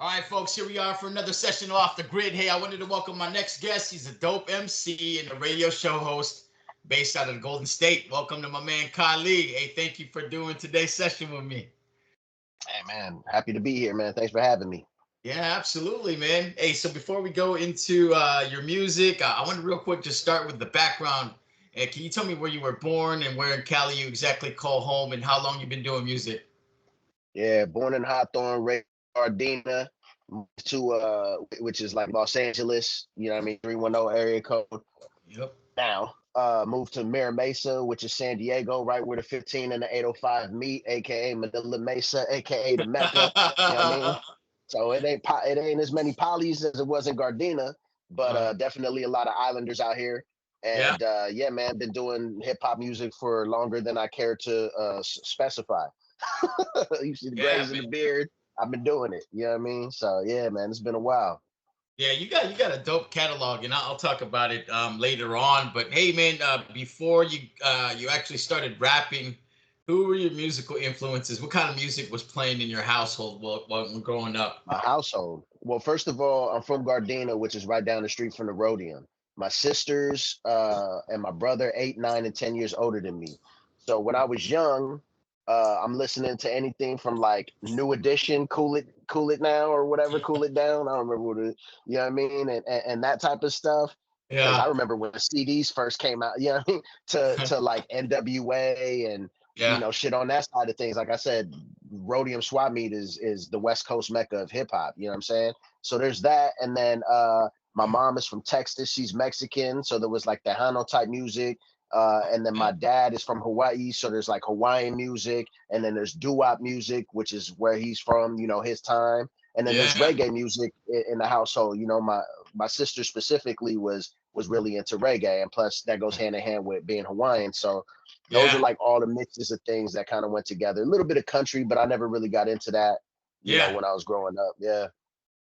All right, folks, here we are for another session of Off the Grid. Hey, I wanted to welcome my next guest. He's a dope MC and a radio show host based out of the Golden State. Welcome to my man, Kahlee. Hey, thank you for doing today's session with me. Hey man, happy to be here, man. Thanks for having me. Yeah, absolutely, man. Hey, so before we go into your music, I want to real quick just start with the background. Can you tell me where you were born and where in Cali you exactly call home and how long you've been doing music? Yeah, born in Hawthorne, raised in Gardena, moved to which is like Los Angeles, you know what I mean, 310 area code Yep. now. Moved to Mira Mesa, which is San Diego, right where the 15 and the 805 meet, aka Manila Mesa, aka the Mecca. You know what I mean? So it ain't as many polys as it was in Gardena, but uh, definitely a lot of islanders out here. yeah. And yeah, man, been doing hip hop music for longer than I care to specify. You see the Yeah, grays in man. the beard. I've been doing it. You know what I mean? So yeah, man, it's been a while. Yeah, you got a dope catalog, and I'll talk about it later on. But hey, man, before you actually started rapping, who were your musical influences? What kind of music was playing in your household while growing up? My household. Well, first of all, I'm from Gardena, which is right down the street from the Rhodium. My sisters and my brother, 8, 9, and 10 years older than me. So when I was young, I'm listening to anything from like New Edition, Cool It Now, or whatever, Cool It Down. I don't remember what it, you know what I mean, and that type of stuff. Because I Yeah, remember when the CDs first came out, you know what I mean, to like NWA and yeah, shit on that side of things. Like I said, Rhodium Swap Meet is the West Coast mecca of hip hop. You know what I'm saying? So there's that, and then my mom is from Texas. She's Mexican, so there was like Tejano type music. And then yeah, my dad is from Hawaii, so there's like Hawaiian music, and then there's doo-wop music, which is where he's from, his time. And then there's yeah, reggae music in the household. My sister specifically was really into reggae, and plus that goes hand in hand with being Hawaiian. So those are yeah, like all the mixes of things that kind of went together. A little bit of country, but I never really got into that, yeah. when I was growing up. Yeah.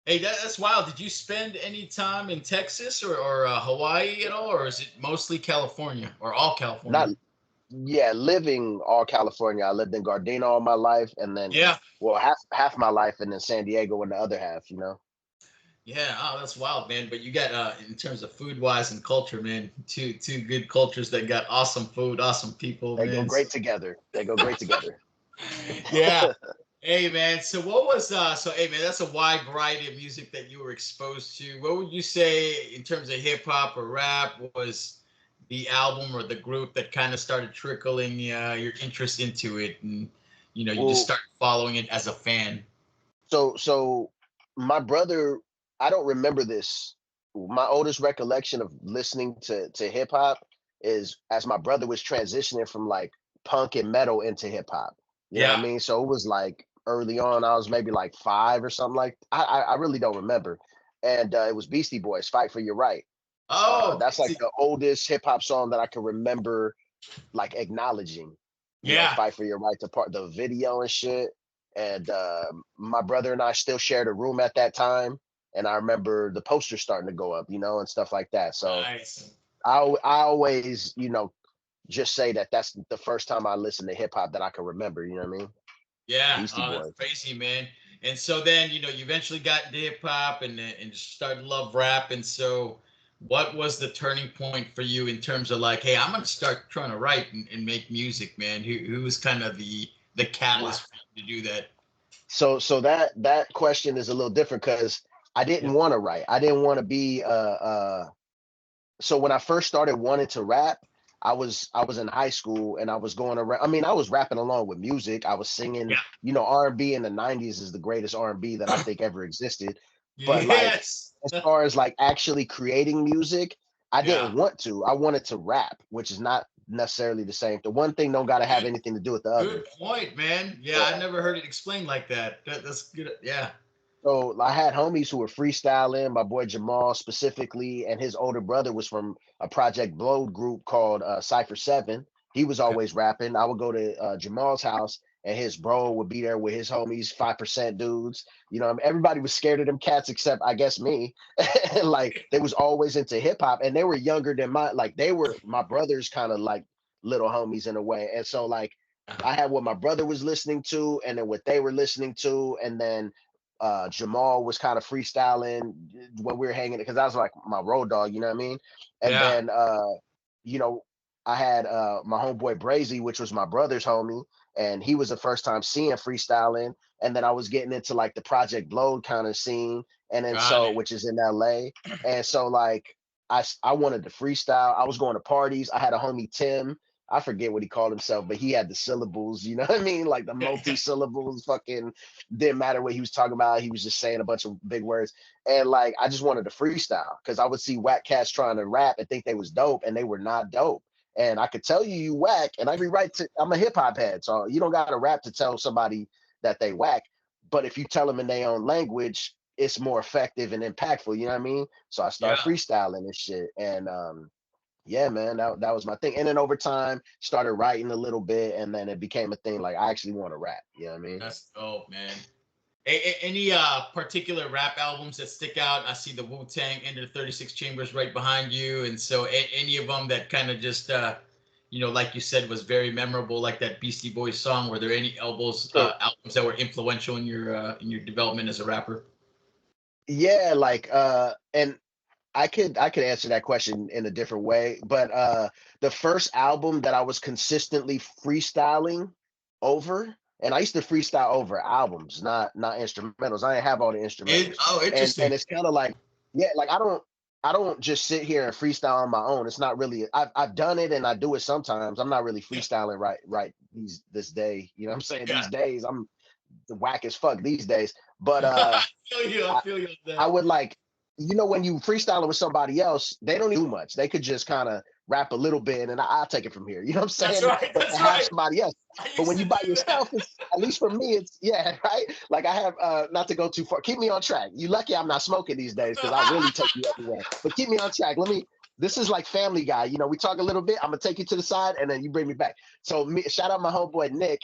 Hey, that's wild. Did you spend any time in Texas or Hawaii at all, or is it mostly California or all Not California? Yeah, living all California. I lived in Gardena all my life, and then Yeah. well, half my life, and then San Diego in the other half. Yeah, oh, that's wild, man. But you got in terms of food wise and culture, man, two good cultures that got awesome food, awesome people, They go man. So, great together. They go great together. yeah. Hey man, so what was so hey man, that's a wide variety of music that you were exposed to. What would you say in terms of hip hop or rap was the album or the group that kind of started trickling your interest into it and you just Well, started following it as a fan? so my brother, I don't remember this. My oldest recollection of listening to hip hop is as my brother was transitioning from like punk and metal into hip hop. You know what I Yeah. mean? So it was like early on. I was maybe like 5 or something like. I really don't remember. And it was Beastie Boys, "Fight for Your Right." Oh, That's like see, the oldest hip hop song that I can remember, like acknowledging, yeah. "Fight for Your Right to Part," the video and shit. And my brother and I still shared a room at that time, and I remember the posters starting to go up, and stuff like that. So Nice. I always, just say that that's the first time I listened to hip hop that I can remember. You know what I mean? Yeah, Beastie oh, that's Boys. crazy, man. And so then, you eventually got into hip hop and started to love rap. And so, what was the turning point for you in terms of like, hey, I'm gonna start trying to write and make music, man? Who was kind of the Wow. catalyst for you to do that? So that question is a little different because I Yeah, didn't want to write. I didn't want to be so when I first started wanting to rap, I was in high school and I was going around. I mean, I was rapping along with music. I was singing, R&B in the 90s is the greatest R&B that I yeah, think ever existed. But like yes, as far as like actually creating music, I yeah. didn't want to. I wanted to rap, which is not necessarily the same. The one thing don't got to have Good, anything to do with the good other. point, man. Yeah, I Yeah. never heard it explained like that. That's good. Yeah, So I had homies who were freestyling. My boy Jamal specifically, and his older brother was from a Project Blow group called Cypher Seven. He was okay. always rapping. I would go to Jamal's house, and his bro would be there with his homies, 5% dudes. Everybody was scared of them cats except I guess me. And like they was always into hip hop, and they were younger than they were my brothers, kind of like little homies in a way. And so like I had what my brother was listening to, and then what they were listening to, and then Jamal was kind of freestyling when we were hanging because I was like my road dog, you know what I mean? And Yeah. then you know, I had my homeboy Brazy, which was my brother's homie, and he was the first time seeing freestyling. And then I was getting into like the Project Blowed kind of scene, and then Got so it. which is in LA. And so like I wanted to freestyle. I was going to parties. I had a homie Tim. I forget what he called himself, but he had the syllables, you know what I mean? Like the multi-syllables, fucking didn't matter what he was talking about. He was just saying a bunch of big words. And like I just wanted to freestyle because I would see whack cats trying to rap and think they was dope, and they were not dope. And I could tell you whack, and I be right to I'm a hip hop head, so you don't got to rap to tell somebody that they whack. But if you tell them in their own language, it's more effective and impactful. You know what I mean? So I started Yeah. freestyling and shit, and yeah, man, that was my thing. And then over time, started writing a little bit, and then it became a thing. Like I actually want to rap. You know what I mean? That's dope, man. Any particular rap albums that stick out? I see the Wu Tang Into the 36 Chambers right behind you, and so any of them that kind of just like you said, was very memorable, like that Beastie Boys song. Were there any So albums that were influential in your development as a rapper? yeah, like and I could answer that question in a different way, but the first album that I was consistently freestyling over, and I used to freestyle over albums, not instrumentals. I didn't have all the instrumentals, and Interesting. it's kind of like yeah, like I don't just sit here and freestyle on my own. It's not really I've done it and I do it sometimes. I'm not really Yeah, freestyling right this day. You know what I'm saying? yeah. These days I'm the whack as fuck these days, but I feel you. I I, feel you on I that. would like, when you freestyling with somebody else, they don't do much. They could just kind of rap a little bit and I'll take it from here. You know what I'm That's saying? right. But to That's have right. somebody else, I but used when to you by do that. yourself, it's at least for me, it's yeah, right. Like I have not to go too far. Keep me on track. You lucky I'm not smoking these days because I really take you everywhere. But keep me on track. This is like Family Guy. We talk a little bit. I'm gonna take you to the side and then you bring me back. So shout out my homeboy Nick.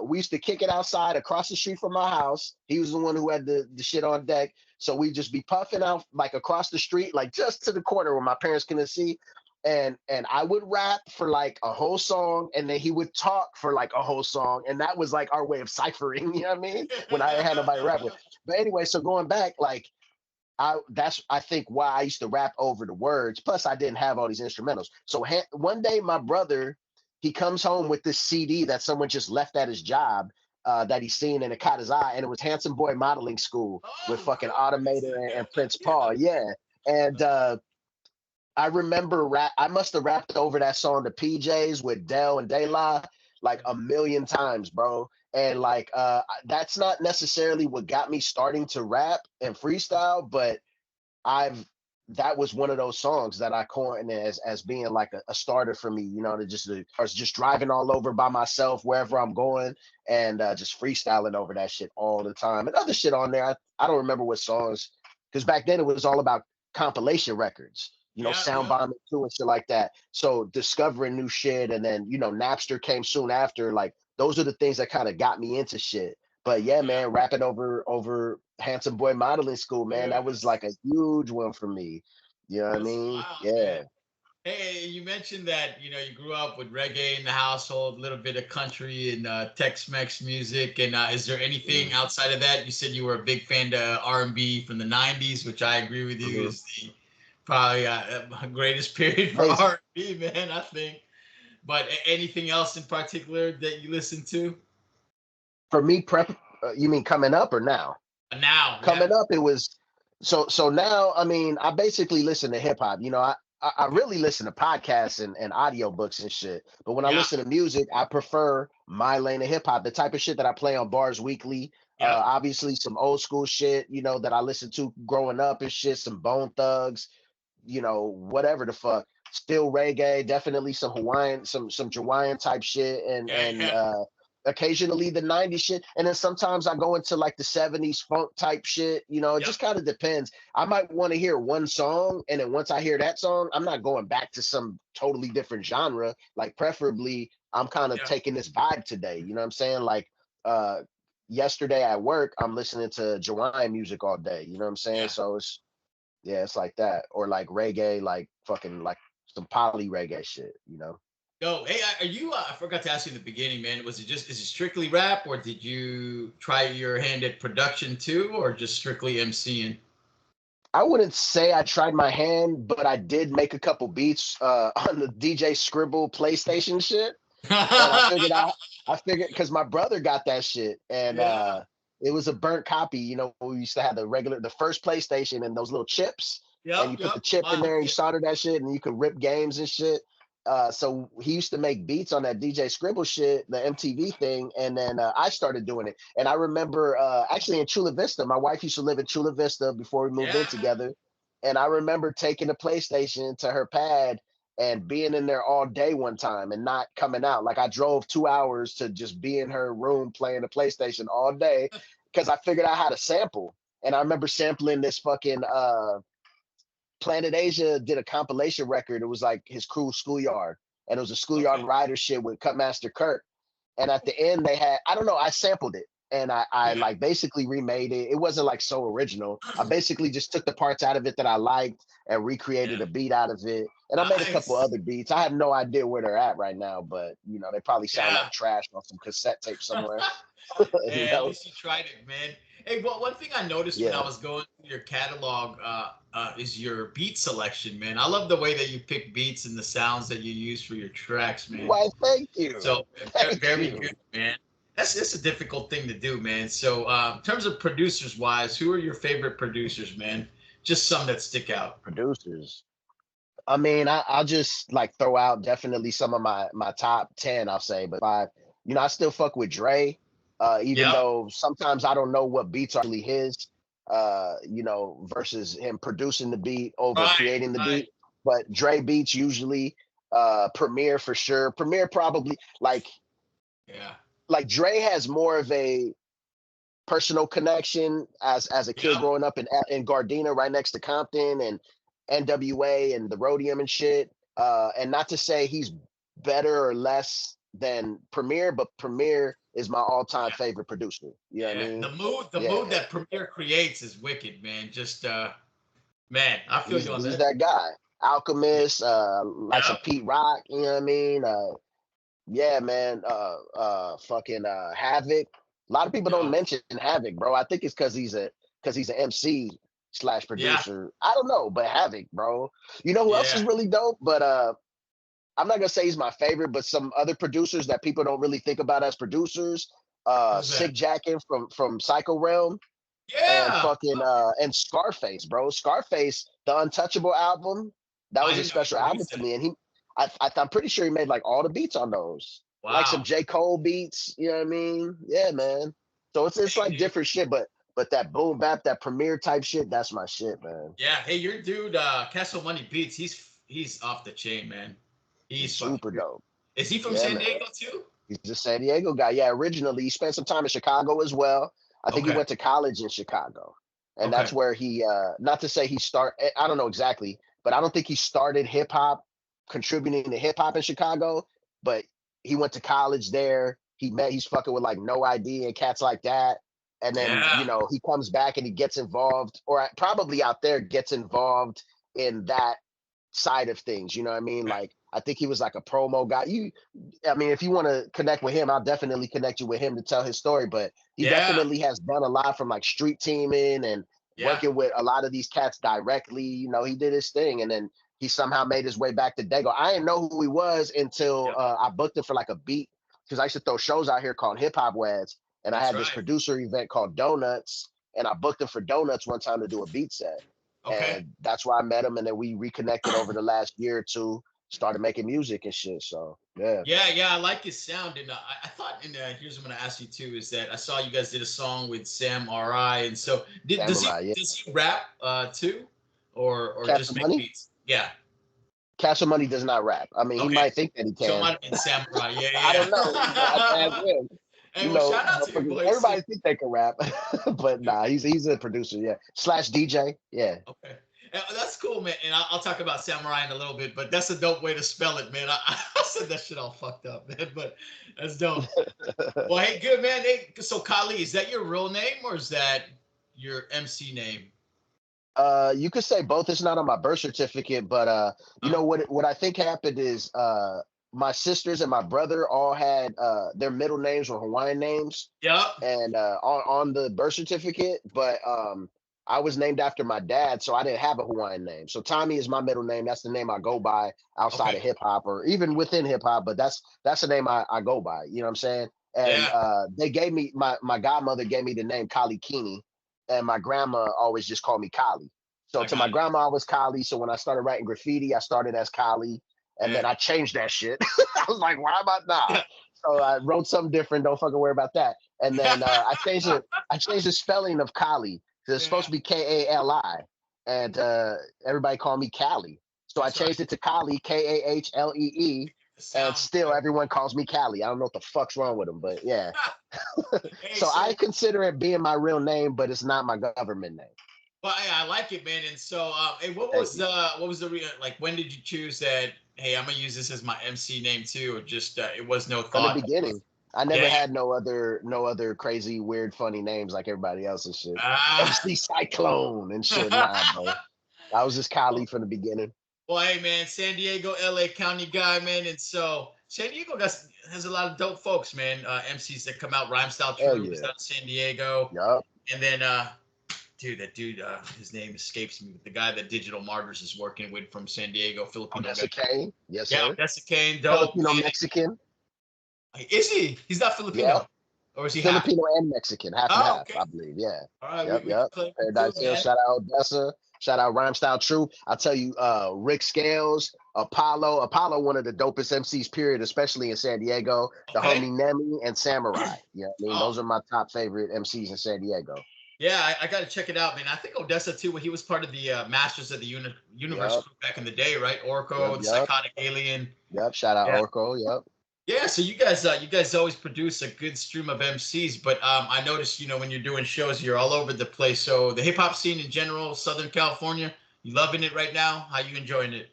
We used to kick it outside across the street from my house. He was the one who had the shit on deck. So we just be puffing out like across the street, like just to the corner where my parents couldn't see. And I would rap for like a whole song, and then he would talk for like a whole song, and that was like our way of ciphering. You know what I mean? When I had nobody to rap with. But anyway, so going back, like I think why I used to rap over the words. Plus, I didn't have all these instrumentals. So one day, my brother he comes home with this CD that someone just left at his job that he's seen, and it caught his eye, and it was Handsome Boy Modeling School with Oh, fucking goodness. Automator and Prince Yeah. Paul. Yeah, and I remember I must have rapped over that song the PJs with Dell and De La like a million times, bro. And like that's not necessarily what got me starting to rap and freestyle, but I've that was one of those songs that I coined as being like a starter for me, I was just driving all over by myself wherever I'm going and just freestyling over that shit all the time. And other shit on there, I don't remember what songs, because back then it was all about compilation records, Yeah. sound Yeah. bombing too and shit like that. So discovering new shit, and then Napster came soon after. Like those are the things that kind of got me into shit. But yeah, Yeah. man, rapping over Handsome Boy Modeling School, man, that was Yes. like a huge one for me. You know what I That's mean? wild, man. Yeah. Hey, you mentioned that you grew up with reggae in the household, a little bit of country and Tex-Mex music. And is there anything Mm-hmm. outside of that? You said you were a big fan of R&B from the '90s, which I agree with you Mm-hmm. is the probably greatest period for Amazing. R&B, man. I think. But anything else in particular that you listen to For me, you mean coming up or now? now? Yeah, Coming up, it was so now. I mean, I basically listen to hip hop. I really listen to podcasts and audiobooks and shit. But when I yeah, listen to music, I prefer my lane of hip hop, the type of shit that I play on Bars Weekly. yep, Obviously, some old school shit, that I listened to growing up and shit. Some Bone Thugs, whatever the fuck. Still reggae, definitely some Hawaiian, some Hawaiian type shit, and yeah, and yeah, occasionally the '90s shit, and then sometimes I go into like the '70s funk type shit. It yep, just kind of depends. I might want to hear one song, and then once I hear that song, I'm not going back to some totally different genre. Like preferably, I'm kind of yeah, taking this vibe today. You know what I'm saying? Like yesterday at work, I'm listening to Hawaiian music all day. You know what I'm saying? yeah. So it's like that, or like reggae, like fucking like some poly reggae shit. Yo, hey, are you? I forgot to ask you in the beginning, man. Is it strictly rap, or did you try your hand at production too, or just strictly MCing? I wouldn't say I tried my hand, but I did make a couple beats on the DJ Scribble PlayStation shit. And I figured because my brother got that shit, and Yeah. it was a burnt copy. We used to have the first PlayStation and those little chips, and Yep. you put Yep. the chip in Mine. there and you Yeah. solder that shit, and you could rip games and shit. So he used to make beats on that DJ Scribble shit, the MTV thing, and then I started doing it. And I remember actually in Chula Vista, my wife used to live in Chula Vista before we moved in Yeah. together, and I remember taking the PlayStation to her pad and being in there all day one time and not coming out. Like I drove 2 hours to just be in her room playing the PlayStation all day because I figured out how to sample. And I remember sampling this fucking Planet Asia did a compilation record. It was like his crew Schoolyard. And it was a Schoolyard Okay. Rider shit with Cutmaster Kirk. And at the end they had, I don't know, I sampled it. And I Yeah. like basically remade it. It wasn't like so original. I basically just took the parts out of it that I liked and recreated Yeah. a beat out of it. And I made a couple Nice. other beats. I have no idea where they're at right now, but they probably sound Yeah. like trash on some cassette tape somewhere. you Hey, at know? least you tried it, man. Hey, well, one thing I noticed when I Yeah. was going through your catalog is your beat selection, man. I love the way that you pick beats and the sounds that you use for your tracks, man. Why, thank you. So Thank very you. good, man. That's a difficult thing to do, man. So in terms of producers wise, who are your favorite producers, man? Just some that stick out. Producers. I mean, I'll just like throw out definitely some of my top 10, I'll say, but five. I still fuck with Dre, even Yep. though sometimes I don't know what beats are really his, versus him producing the beat over Right. creating the Right. beat. But Dre beats usually, Premier for sure. Premier probably Yeah. like Dre has more of a personal connection as a kid Yep. growing up in Gardena, right next to Compton and NWA and the Rhodium and shit. And not to say he's better or less than Premier, but Premier is my all-time Yeah. favorite producer. You know what I Yeah. mean? The mood Yeah, that Premiere creates is wicked, man. Just man, I feel you on he's that. that guy. Yeah. Alchemist, like some Yep. Pete Rock. You know what I mean? Yeah, man. Fucking Havoc. A lot of people don't Yep. mention Havoc, bro. I think it's because he's an MC slash Yeah. producer. I don't know, but Havoc, bro. You know who else is Yeah. really dope? But I'm not gonna say he's my favorite, but some other producers that people don't really think about as producers. Who's that? Sick Jackin from Psycho Realm and Yeah. fucking Oh, and Scarface, bro. Scarface, the Untouchable album, that I was a didn't know he special album produced to that. me. And I'm pretty sure he made like all the beats on those, like some Wow. J. Cole beats. You know what I mean? Yeah, man. So it's Hey, like different shit, but that boom bap, that premiere type shit, that's my shit, man. yeah. Hey, your dude, Castle Money Beats. He's off the chain, man. He's He's fucking super good. dope. Is he from Yeah, San man. Diego too? He's a San Diego guy. Yeah, originally he spent some time in Chicago as well. I think he Okay. went to college in Chicago. And that's Okay. where he not to say I don't know exactly, but I don't think he started hip hop contributing to hip hop in Chicago, but he went to college there. He's fucking with like No ID and cats like that. And then, Yeah. he comes back and he gets involved, or probably out there gets involved in that side of things. You know what I mean? Okay. Like I think he was like a promo guy. I mean, if you want to connect with him, I'll definitely connect you with him to tell his story. But he Yeah. definitely has done a lot from like street teaming and Yeah. working with a lot of these cats directly. He did his thing, and then he somehow made his way back to Dago. I didn't know who he was until Yep. I booked him for like a beat because I used to throw shows out here called Hip Hop Weds, and I That's had this right. producer event called Donuts, and I booked him for Donuts one time to do a beat set, Okay. and that's where I met him, and then we reconnected over the last year or two, started making music and shit. So yeah, Yeah, yeah, I like his sound, and I thought, and here's what I'm gonna ask you too, is that I saw you guys did a song with Sam Ri, and so Samurai, yeah. does he rap too, or Cash just the make Money. beats? Yeah. Cash the Money does not rap. I mean, he Okay. might think that he So it might can. have been Samurai. I Yeah, don't know. I have to ask yeah. him. Hey, well, shout out to your boy. Everybody think they can rap, but nah, he's a producer, yeah. Slash DJ, yeah. Okay. That's cool, man. And I'll talk about samurai in a little bit, but that's a dope way to spell it, man. I said that shit all fucked up, man, but that's dope. Well, hey, good, man. Hey, so Kahlee, is that your real name or is that your MC name? You could say both. It's not on my birth certificate, but Oh, what I think happened is my sisters and my brother all had their middle names were Hawaiian names, Yep. and on the birth certificate, but I was named after my dad, so I didn't have a Hawaiian name. So Tommy is my middle name. That's the name I go by outside Okay. of hip hop or even within hip hop, but that's the name I go by. You know what I'm saying? And Yeah. they gave me my godmother gave me the name Kahlee Kini, and my grandma always just called me Kahlee. So I to got my it. grandma, I was Kahlee. So when I started writing graffiti, I started as Kahlee, and Yeah. then I changed that shit. I was like, why am I not? Yeah. So I wrote something different. Don't fucking worry about that. And then I changed it. I changed the spelling of Kali. It's supposed Yeah. to be Kali, and everybody called me Cali. So I That's right. changed it to Kali, Kahlee, The and sound. still everyone calls me Cali. I don't know what the fuck's wrong with them, but yeah. Hey, So I so consider it being my real name, but it's not my government name. well, hey, I like it, man. And so, hey, Thank you. what was the like? When did you choose that? Hey, I'm gonna use this as my MC name too, or just it was no From the thought. beginning, I Yeah. never had no other crazy, weird, funny names like everybody else's shit. Ah. MC Cyclone and shit. Nah, bro. I was just Kali well, from the beginning. well, hey, man, San Diego, LA County guy, man, and so San Diego has a lot of dope folks, man. MCs that come out. Rhyme Style Hell True is yeah. out of San Diego, Yup. and then dude, that dude, his name escapes me. The guy that Digital Martyrs is working with from San Diego, Filipino guy. Odessa Kane. Yes, Yeah, sir. that's a Kane, dope, Filipino man. Mexican. Is he? He's not Yep. Filipino, or is he half? Filipino and Mexican, half and Oh, half, okay. I believe. Yeah. All right, Yep. we can Yep. claim him too, Paradise Hill. man. Shout out Odessa. Shout out Rhyme Style True. I'll tell you, Rick Scales, Apollo. Apollo, one of the dopest MCs, period, especially in San Diego. The Okay. homie Nemi and Samurai. You know what I mean? Oh, Those are my top favorite MCs in San Diego. yeah, I got to check it out, man. I think Odessa too. When he was part of the Masters of the Universe Yep. crew back in the day, right? Yep. Orko, the Yep. Psychotic Alien. Yep. Shout out Yeah, Orko. Yep. yeah. So you guys always produce a good stream of MCs, but I noticed, when you're doing shows, you're all over the place. So the hip hop scene in general, Southern California, you loving it right now? How you enjoying it?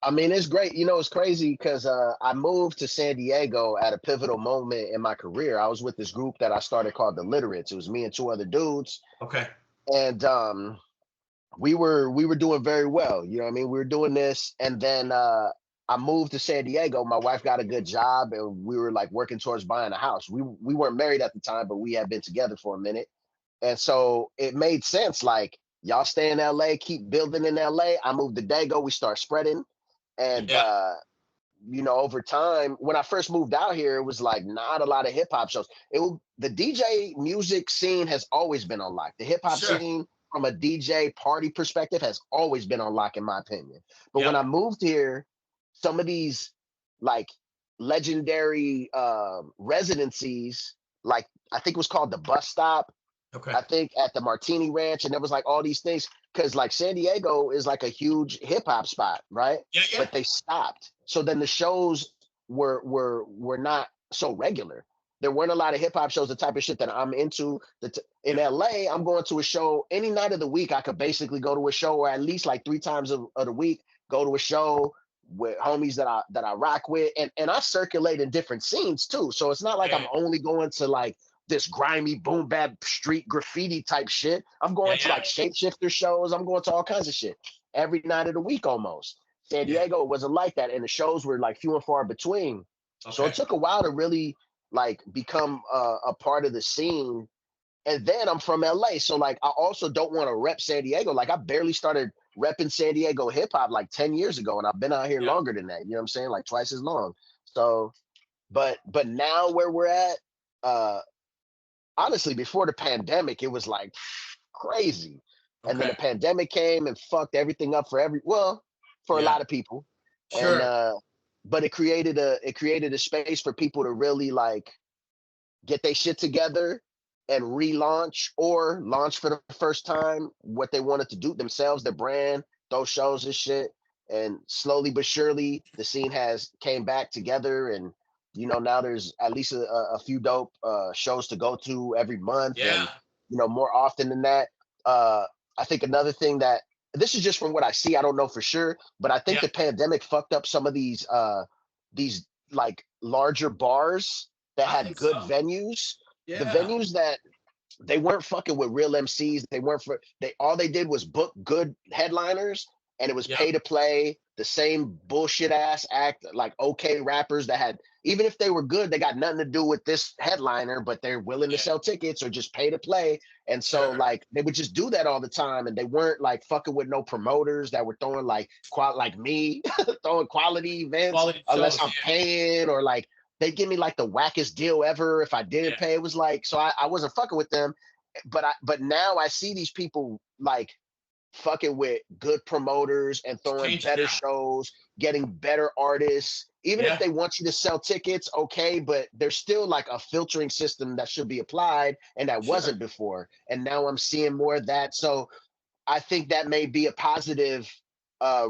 I mean, it's great. It's crazy because I moved to San Diego at a pivotal moment in my career. I was with this group that I started called the Literates. It was me and two other dudes, Okay. and we were doing very well. You know what I mean? We were doing this, and then I moved to San Diego. My wife got a good job, and we were like working towards buying a house. We weren't married at the time, but we had been together for a minute, and so it made sense. Like y'all stay in LA, keep building in LA. I moved to Dago. We start spreading. And Yeah. over time, when I first moved out here, it was like not a lot of hip hop shows. The DJ music scene has always been on lock. The hip hop Sure. scene, from a DJ party perspective, has always been on lock, in my opinion. But when Yep. I moved here, some of these like legendary residencies, like I think it was called the Bus Stop, Okay. I think at the Martini Ranch, and there was like all these things because like San Diego is like a huge hip hop spot, right? Yeah. Yeah. But they stopped. So then the shows were not so regular. There weren't a lot of hip hop shows, the type of shit that I'm into. In Yeah. LA, I'm going to a show any night of the week. I could basically go to a show, or at least like 3 times of the week, go to a show with homies that I rock with, and I circulate in different scenes too. So it's not like I'm Yeah. only going to like this grimy boom bap street graffiti type shit. I'm Yeah. going to Yeah. like shapeshifter shows. I'm going to all kinds of shit every night of the week almost. San Yeah. Diego wasn't like that, and the shows were like few and far between. So it Okay. took a while to really like become a part of the scene. And then I'm from LA, so like I also don't want to rep San Diego. Like I barely started repping San Diego hip hop like 10 years ago, and I've been out here Yeah. longer than that. You know what I'm saying? Like twice as long. So, but now where we're at, uh, honestly, before the pandemic, it was like crazy. And then Okay. the pandemic came and fucked everything up for a Yeah. lot of people. And Sure. but it created a space for people to really like get their shit together and relaunch or launch for the first time what they wanted to do themselves, their brand, those shows and shit. And slowly but surely, the scene has came back together, and now there's at least a few dope shows to go to every month, Yeah. and more often than that. Uh, I think another thing that this is just from what I see, I don't know for sure, but I think Yeah. the pandemic fucked up some of these like larger bars that I had think so. good venues. The Yeah. venues that they weren't fucking with real MCs. They weren't for they all they did was book good headliners, and it was Yep. pay to play, the same bullshit ass act, like okay rappers that had, even if they were good, they got nothing to do with this headliner, but they're willing to Yeah. sell tickets or just pay to play. And so Sure. like they would just do that all the time, and they weren't like fucking with no promoters that were throwing like like me throwing quality events Quality unless shows. I'm paying, or like they give me like the wackest deal ever if I Yeah. didn't pay. It was like, so I wasn't fucking with them. But now I see these people like fucking with good promoters and It's throwing changing better now. shows, getting better artists. Even if Yeah. they want you to sell tickets, okay, but there's still like a filtering system that should be applied, and that Sure. wasn't before. And now I'm seeing more of that. So I think that may be a positive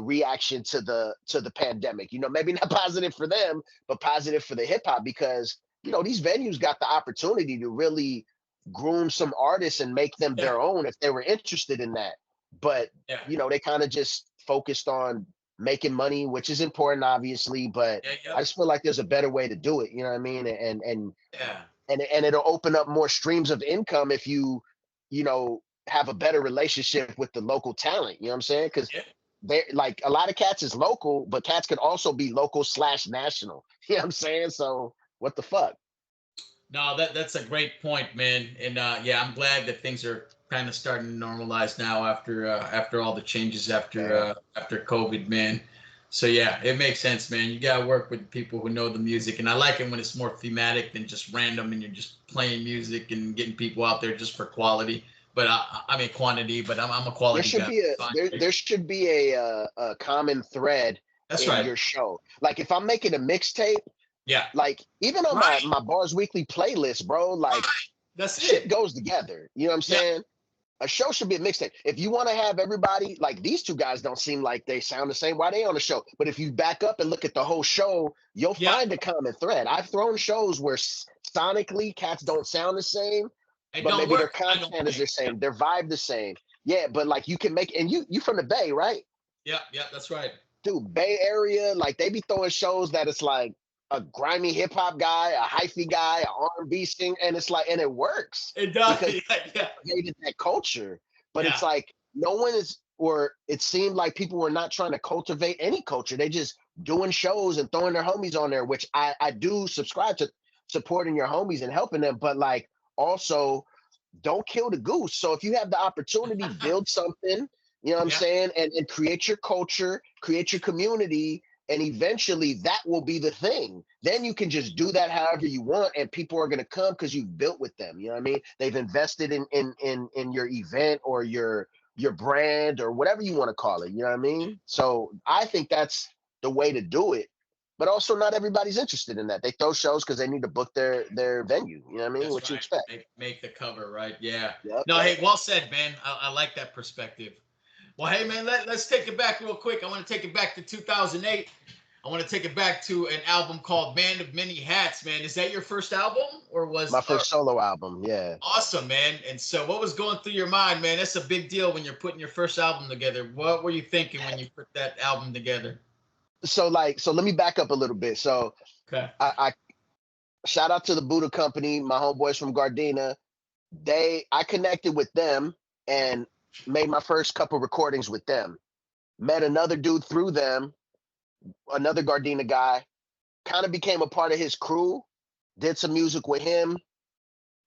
reaction to the pandemic. You know, maybe not positive for them, but positive for the hip hop, because you know these venues got the opportunity to really groom some artists and make them Yeah. their own if they were interested in that. But Yeah. you know, they kind of just focused on making money, which is important, obviously. But Yeah. I Yep. just feel like there's a better way to do it. You know what I mean? Yeah. And it'll open up more streams of income if you know, have a better relationship with the local talent. You know what I'm saying? Because Yeah. they like a lot of cats is local, but cats can also be local slash national. You know what I'm saying? So what the fuck? No, that's a great point, man. And yeah, I'm glad that things are kind of starting to normalize now after all the changes Yeah. after COVID, man. So yeah, it makes sense, man. You gotta work with people who know the music, and I like it when it's more thematic than just random, and you're just playing music and getting people out there just for quality. But I mean quantity, but I'm a There quality should guy. be a Fine. there should be a common thread That's in right. your show. Like if I'm making a mixtape, Yeah. like even on Right. my Bars Weekly playlist, bro, Right. like That's shit it. goes together. You know what I'm Yeah. saying? A show should be a mixtape. If you want to have everybody, like these two guys don't seem like they sound the same. Why they on the show? But if you back up and look at the whole show, you'll Yeah. find a common thread. I've thrown shows where sonically cats don't sound the same, It but don't maybe their work. I don't content is the think. same, their vibe the same. Yeah, but like you can make, and you from the Bay, right? Yeah. Yeah. That's right. Dude, Bay Area, like they be throwing shows that it's like a grimy hip hop guy, a hyphy guy, an R&B singer, and it's like, and it works It does. because Yeah. Yeah. created that culture. But it's Yeah. like no one is, or it seemed like people were not trying to cultivate any culture. They just doing shows and throwing their homies on there, which I do subscribe to, supporting your homies and helping them, but like also don't kill the goose. So if you have the opportunity, build something, you know what I'm Yeah. saying, and create your culture, create your community, and eventually that will be the thing. Then you can just do that however you want, and people are gonna come because you've built with them. You know what I mean? They've invested in your event or your brand or whatever you want to call it. You know what I mean? So I think that's the way to do it. But also, not everybody's interested in that. They throw shows because they need to book their venue. You know what I mean? That's What you right. expect? Make the cover, right? Yeah. Yep, No, yep. hey, well said, man. I like that perspective. Well, hey, man, let's take it back real quick. I want to take it back to 2008. I want to take it back to an album called Man of Many Hats, man. Is that your first album or My was first solo album. Yeah. awesome, man? And so what was going through your mind, man? That's a big deal when you're putting your first album together. What were you thinking when you put that album together? So let me back up a little bit. So Okay. I shout out to the Buddha Company, my homeboys from Gardena. I connected with them and made my first couple recordings with them. Met another dude through them, another Gardena guy, kind of became a part of his crew, did some music with him.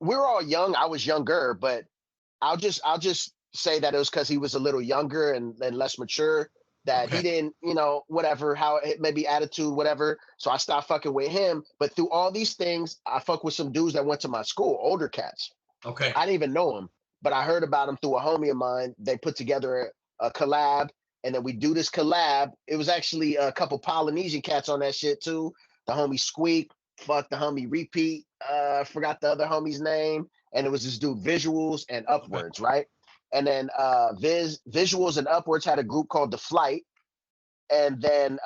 We were all young. I was younger, but I'll just say that it was because he was a little younger and less mature. That he Okay. didn't, you know, whatever, how it maybe attitude, whatever. So I stopped fucking with him. But through all these things, I fuck with some dudes that went to my school, older cats. Okay. I didn't even know him, but I heard about him through a homie of mine. They put together a collab, and then we do this collab. It was actually a couple Polynesian cats on that shit too. The homie Squeak, fuck the homie Repeat. Forgot the other homie's name, and it was this dude Visuals and Okay. Upwards, right? And then Visuals and Upwards had a group called The Flight, and then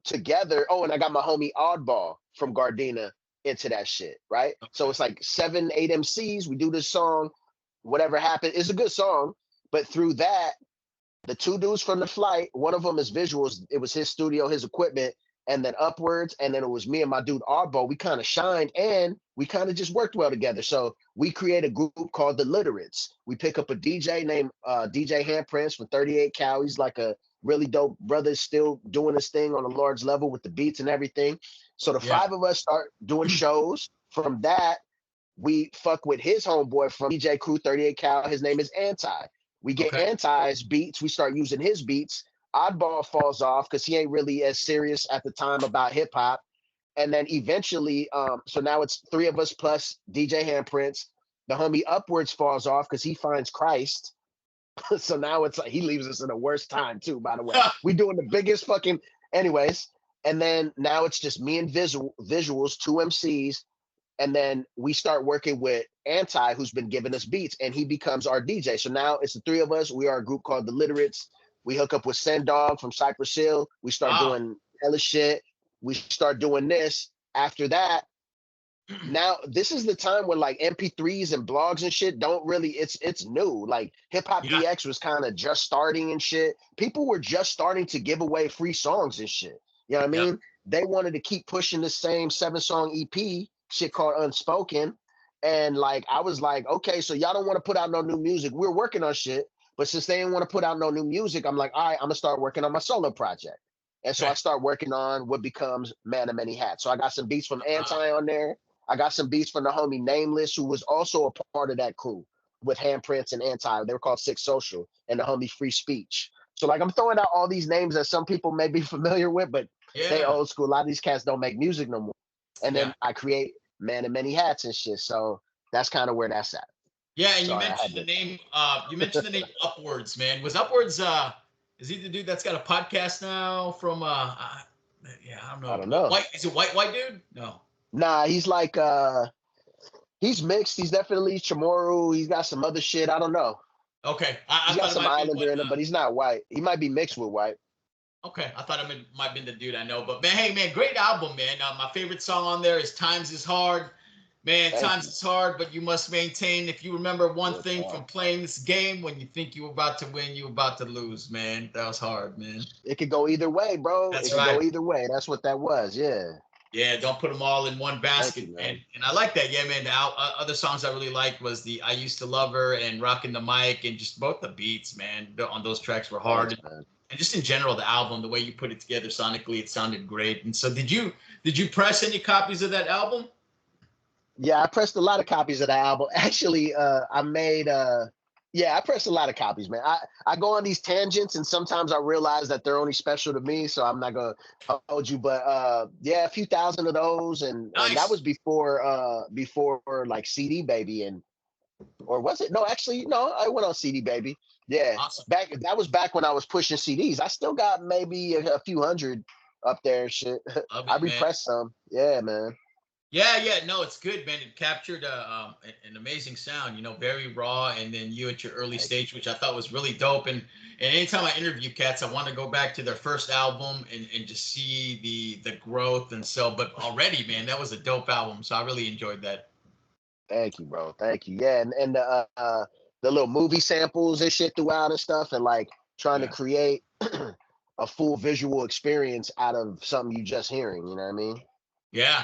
together. Oh, and I got my homie Oddball from Gardena into that shit, right? So Okay. it's like 7, 8 MCs. We do this song, whatever happened. It's a good song, but through that, the two dudes from The Flight, one of them is Visuals. It was his studio, his equipment. and then Upwards, and then it was me and my dude Arbo. We kind of shined, and we kind of just worked well together. So we create a group called the Literates. We pick up a DJ named DJ Handprints from 38 Cal. He's like a really dope brother, still doing his thing on a large level with the beats and everything. So the Yeah. five of us start doing shows. From that, we fuck with his homeboy from DJ Crew 38 Cal. His name is Anti. We get Okay. Anti's beats. We start using his beats. Oddball falls off because he ain't really as serious at the time about hip hop. And then eventually, so now it's three of us plus DJ Handprints. The homie Upwards falls off because he finds Christ. So now it's like he leaves us in the worst time too, by the way. We doing the biggest fucking anyways. And then now it's just me and visuals, two MCs. And then we start working with Anti, who's been giving us beats, and he becomes our DJ. So now it's the three of us. We are a group called the Literates. We hook up with Send Dog from Cypress Hill. We start Wow. doing hella shit. We start doing this. After that, now this is the time when like MP3s and blogs and shit don't really, it's new. Like Hip Hop Yeah. DX was kind of just starting and shit. People were just starting to give away free songs and shit. You know what I Yep. mean? They wanted to keep pushing the same 7-song EP shit called Unspoken. And like I was like, okay, so y'all don't want to put out no new music. We're working on shit, but since they didn't want to put out no new music, I'm like, all right, I'm gonna start working on my solo project. And so I Okay. start working on what becomes Man of Many Hats. So I got some beats from Uh, Anti on there. I got some beats from the homie Nameless, who was also a part of that crew with Handprints and Anti. They were called Six Social, and the homie Free Speech. So like I'm throwing out all these names that some people may be familiar with, but they yeah. old school. A lot of these cats don't make music no more. And Yeah. then I create Man of Many Hats and shit. So that's kind of where that's at. Yeah. And you Sorry, I had mentioned the to. name. You mentioned the name Upwards, man. Was Upwards? Is he the dude that's got a podcast now? From yeah, I don't I know. don't What know. white? Is it white dude? No. Nah, he's like he's mixed. He's definitely Chamorro. He's got some other shit. I don't know. Okay. I He's got thought it some might be Islander one. in him, but he's not white. He might be mixed with white. Okay, I thought it might have been the dude I know, but man, hey man, great album, man. My favorite song on there is "Times Is Hard." Man, Thank times you. is hard, but you must maintain. If you remember one Real thing from talk. playing this game, when you think you're about to win, you're about to lose, man. That was hard, man. It could go either way, bro. It That's could right. go either way. That's what that was. Yeah. Yeah, don't put them all in one Thank basket, you, man. man. And I like that. Yeah, man. The other songs I really liked was the "I Used to Love Her" and "Rockin' the Mic," and just both the beats, man. On those tracks were Thanks, hard. man. And just in general, the album, the way you put it together sonically, it sounded great. And so, did you press any copies of that album? Yeah, I pressed a lot of copies of the album. Actually, I made yeah, I pressed a lot of copies, man. I go on these tangents and sometimes I realize that they're only special to me, so I'm not gonna hold you. But yeah, a few thousand of those, and that Nice, was before like CD Baby and or was it? No, actually, no, I went on CD Baby. Yeah, awesome, back that was back when I was pushing CDs. I still got maybe a few hundred up there. Shit, love I it, man. repressed some. Yeah, man. Yeah, yeah, no, it's good, man. It captured an amazing sound, very raw, and then you at your early Thank stage, which I thought was really dope. And anytime I interview cats, I want to go back to their first album and just see the growth. And so, but already, man, that was a dope album. So I really enjoyed that. Thank you, bro. Thank you. Yeah, and the little movie samples and shit throughout and stuff, and like trying to Yeah. create a full visual experience out of something you just hearing. You know what I mean? Yeah.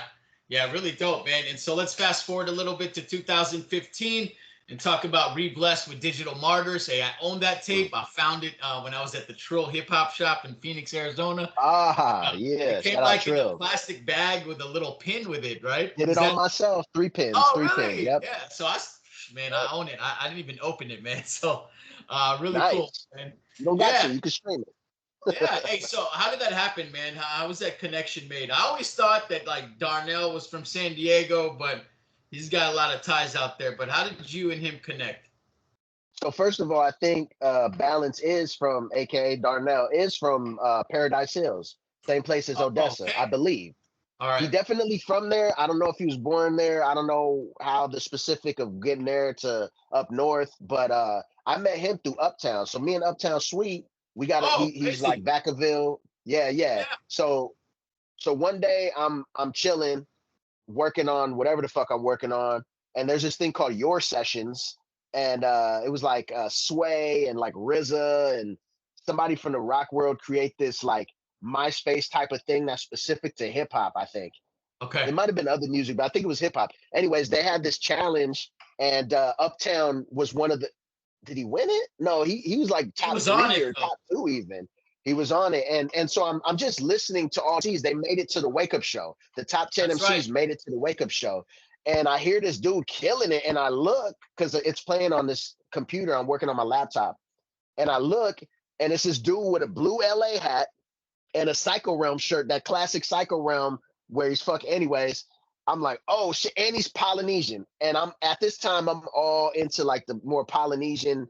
Yeah, really dope, man. And so let's fast forward a little bit to 2015 and talk about Re-Blessed with Digital Martyrs. Hey, I own that Mm. tape. I found it when I was at the Trill Hip Hop Shop in Phoenix, Arizona. Ah, It yeah. came Shout out like in a Trill. plastic bag with a little pin with it, right? Did it Is all that? myself. Three pins. Oh, Three pins. really? Yep. Yeah. So man, Yep. I own it. I didn't even open it, man. So, really cool, Nice. man. You don't got to. Yeah. You can stream it. Yeah. Hey, so how did that happen, man? How was that connection made? I always thought that like Darnell was from San Diego, but he's got a lot of ties out there. But how did you and him connect? So first of all, I think Balance is from, aka Darnell, is from Paradise Hills, same place as Oh, Odessa, I okay. believe. All He right. definitely from there. I don't know if he was born there. I don't know how the specific of getting there to up north, but I met him through Uptown. So me and Uptown Sweet, we got it. Oh, He's like crazy. Vacaville. Yeah, yeah. Yeah. So one day I'm chilling, working on whatever the fuck I'm working on, and there's this thing called Your Sessions, and it was like Sway and like RZA and somebody from the rock world create this like MySpace type of thing that's specific to hip hop, I think. Okay. It might have been other music, but I think it was hip hop. Anyways, they had this challenge, and Uptown was one of the. Did he win it? No, he was like He top was on three it or though. top two even. He was on it, and so I'm just listening to all MCs. They made it to the wake up show. The top 10 That's right. MCs made it to the wake up show, and I hear this dude killing it, and I look because it's playing on this computer. I'm working on my laptop, and I look, and it's this dude with a blue LA hat and a Psycho Realm shirt, that classic Psycho Realm where he's fuck. Anyways, I'm like, oh shit, and he's Polynesian, and I'm at this time I'm all into like the more Polynesian,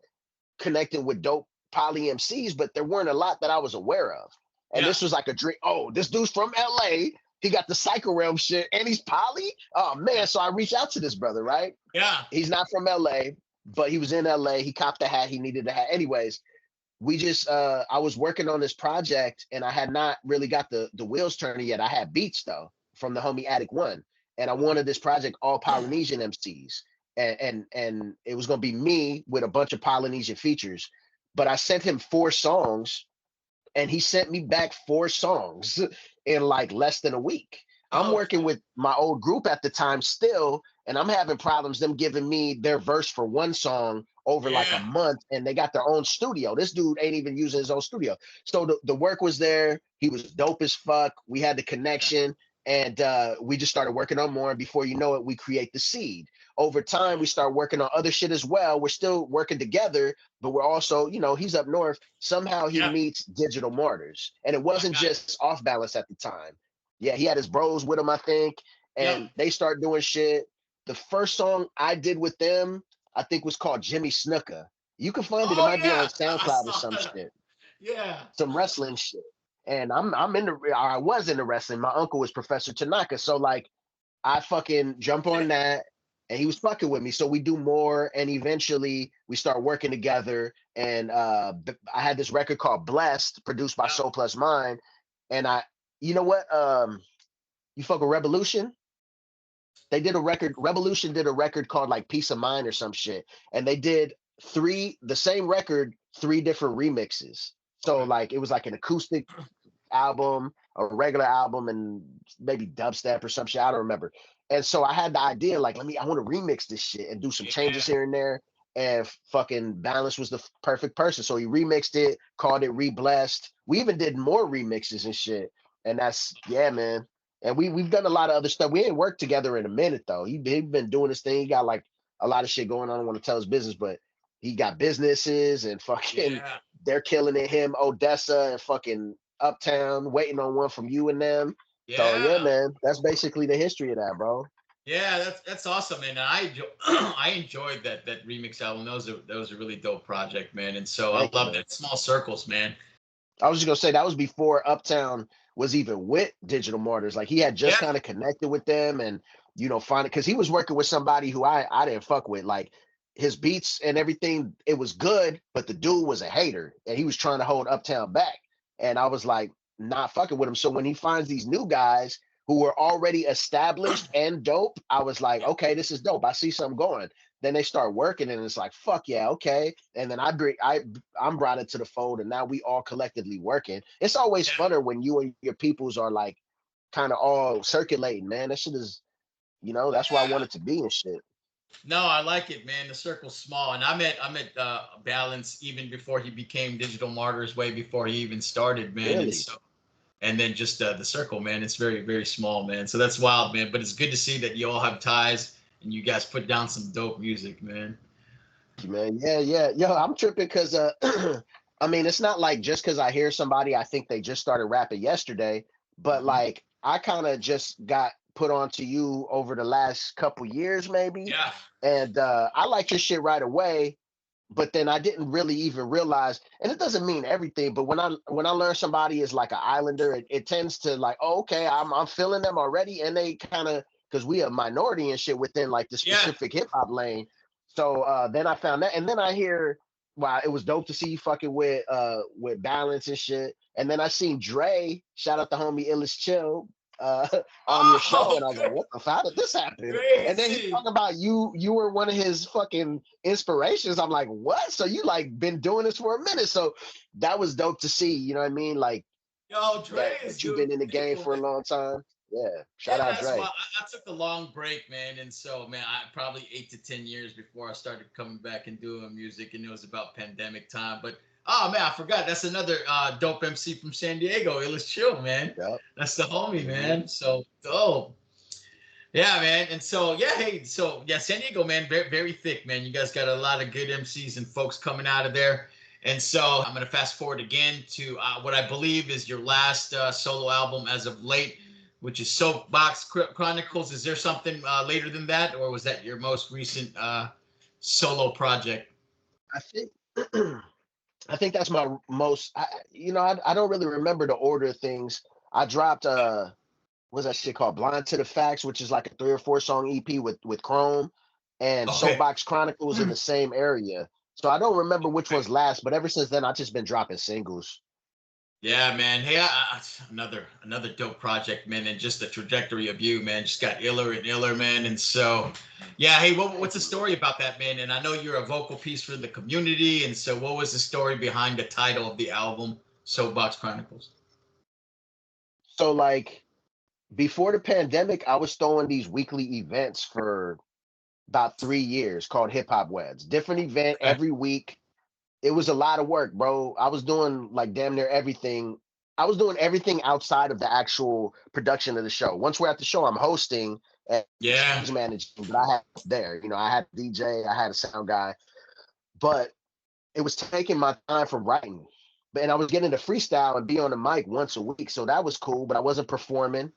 connecting with dope poly MCs, but there weren't a lot that I was aware of. And Yeah. this was like a dream. Oh, this dude's from LA. He got the Psycho Realm shit, and he's poly. Oh man! So I reached out to this brother. Right? Yeah. He's not from LA, but he was in LA. He copped the hat. He needed the hat. Anyways, we just I was working on this project, and I had not really got the wheels turning yet. I had beats though from the homie Attic One, and I wanted this project all Polynesian MCs, and it was gonna be me with a bunch of Polynesian features. But I sent him 4 songs, and he sent me back 4 songs in like less than a week. I'm Oh, working with my old group at the time still, and I'm having problems them giving me their verse for one song over like a yeah. month, and they got their own studio. This dude ain't even using his own studio. So the work was there. He was dope as fuck. We had the Yeah. connection, and we just started working on more. And before you know it, we create the seed. Over time, we start working on other shit as well. We're still working together, but we're also, he's up north. Somehow he Yeah. meets Digital Martyrs, and it I wasn't got it. just off balance at the time. Yeah, he had his bros with him, I think, Yep. and they start doing shit. The first song I did with them, I think, was called Jimmy Snuka. You can find it. It Oh might be on yeah. I SoundCloud or saw some that. shit, Yeah. some wrestling shit. And I was into wrestling. My uncle was Professor Tanaka, so like I fucking jump on that, and he was fucking with me. So we do more, and eventually we start working together. And I had this record called Blessed, produced by Yep. Soul Plus Mine. And you know what? You fuck with Revolution? They did a record. Revolution did a record called like Peace of Mind or some shit, and they did the same record, 3 different remixes. So Okay. like it was like an acoustic album, a regular album, and maybe dubstep or some shit. I don't remember. And so I had the idea, like, I want to remix this shit and do some changes Yeah. here and there. And fucking Balance was the perfect person. So he remixed it, called it Reblessed. We even did more remixes and shit. And that's, yeah, man. And we've done a lot of other stuff. We ain't worked together in a minute though. He been doing this thing. He got like a lot of shit going on. I don't want to tell his business, but he got businesses and fucking Yeah. they're killing it. Him, Odessa, and fucking Uptown, waiting on one from you and them. So yeah, Yeah. man, that's basically the history of that, bro. Yeah, that's awesome, man. And I enjoyed that remix album. That was a really dope project, man. And so I Thank you, love man. that. Small Circles, man. I was just gonna say that was before Uptown was even with Digital Martyrs. Like he had just Yeah. kind of connected with them, and find it because he was working with somebody who I didn't fuck with. Like his beats and everything, it was good, but the dude was a hater, and he was trying to hold Uptown back. And I was like, not fucking with him. So when he finds these new guys who were already established and dope, I was like, okay, this is dope. I see something going. Then they start working, and it's like, fuck yeah, okay. And then I'm brought into the fold, and now we all collectively working. It's always Yeah. funner when you and your peoples are like kind of all circulating, man. That shit is, that's where I want Yeah. it to be and shit. No, I like it, man. The circle's small, and I met Balance even before he became Digital Martyrs, way before he even started, man. And Really. so, and then just the circle, man. It's very very small, man. So that's wild, man. But it's good to see that you all have ties and you guys put down some dope music, man. Man, yeah, yeah. Yo, I'm tripping because I mean, it's not like just because I hear somebody, I think they just started rapping yesterday, but Mhm. like I kind of just got put onto you over the last couple years, maybe. Yeah. And I liked your shit right away, but then I didn't really even realize, and it doesn't mean everything, but when I learn somebody is like an islander, it tends to like, oh, okay, I'm feeling them already, and they kind of because we a minority and shit within like the Yeah. specific hip hop lane. So then I found that, and then I hear, wow, it was dope to see you fucking with Balance and shit, and then I seen Dre, shout out the homie Illis Chill, uh, on your show, Oh, and I was like, what the fuck? How did this happen? And then he crazy. talking about you were one of his fucking inspirations. I'm like, what? So you like been doing this for a minute? So that was dope to see. You know what I mean? Like Yo, Dre is that you've doing been in the game people, for a man. long time. Yeah, Yeah, shout out that's why Dre. I took a long break, man. And so, man, I probably 8 to 10 years before I started coming back and doing music, and it was about pandemic time. But oh man, I forgot. That's another dope MC from San Diego. It was chill, man. Yep. That's the homie, Hmm. man. So dope. Yeah, man. And so, yeah, hey, so yeah, San Diego, man, very, very thick, man. You guys got a lot of good MCs and folks coming out of there. And so I'm going to fast forward again to what I believe is your last solo album as of late, which is Soap Box Chronicles. Is there something later than that, or was that your most recent solo project? I think I think that's my most. I don't really remember the order of things. I dropped what's that shit called? Blind to the Facts, which is like a 3 or 4 song EP with Chrome, and Okay. Soapbox Chronicles in the same area. So I don't remember which Okay. one's last, but ever since then I've just been dropping singles. Yeah, man. Hey, another dope project, man, and just the trajectory of you, man, just got iller and iller, man. And so, yeah. Hey, what's Thank the you, man. story about that, man? And I know you're a vocal piece for the community, and so what was the story behind the title of the album, Soapbox Chronicles? So like before the pandemic, I was throwing these weekly events for about 3 years called Hip Hop Weds. Different event Okay. every week. It was a lot of work, bro. I was doing like damn near everything. I was doing everything outside of the actual production of the show. Once we're at the show, I'm hosting and Yeah. stage managing, but I had there. I had a DJ, I had a sound guy, but it was taking my time from writing. But and I was getting to freestyle and be on the mic once a week, so that was cool. But I wasn't performing,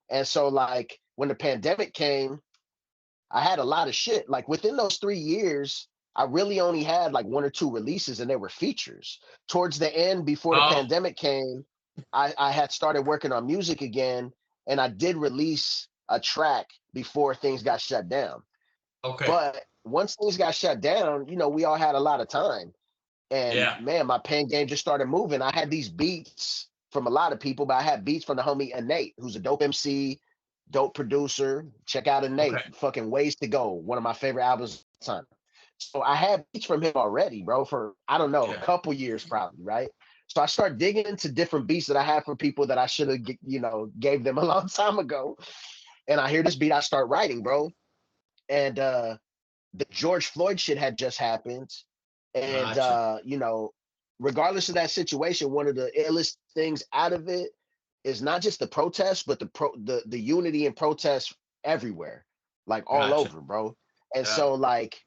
and so like when the pandemic came, I had a lot of shit. Like within those 3 years, I really only had like 1 or 2 releases and they were features. Towards the end, before the Oh. pandemic came, I had started working on music again and I did release a track before things got shut down. Okay. But once things got shut down, we all had a lot of time. And Yeah. man, my pen game just started moving. I had these beats from a lot of people, but I had beats from the homie Innate, who's a dope MC, dope producer. Check out Okay. Innate, fucking Ways to Go, one of my favorite albums of the time. So I had beats from him already, bro, for I don't know, a Yeah. couple years probably, right? So I start digging into different beats that I had from people that I should have, gave them a long time ago. And I hear this beat, I start writing, bro. And the George Floyd shit had just happened. And Gotcha. regardless of that situation, one of the illest things out of it is not just the protest, but the unity and protest everywhere, like all Gotcha. over, bro. And Yeah. so like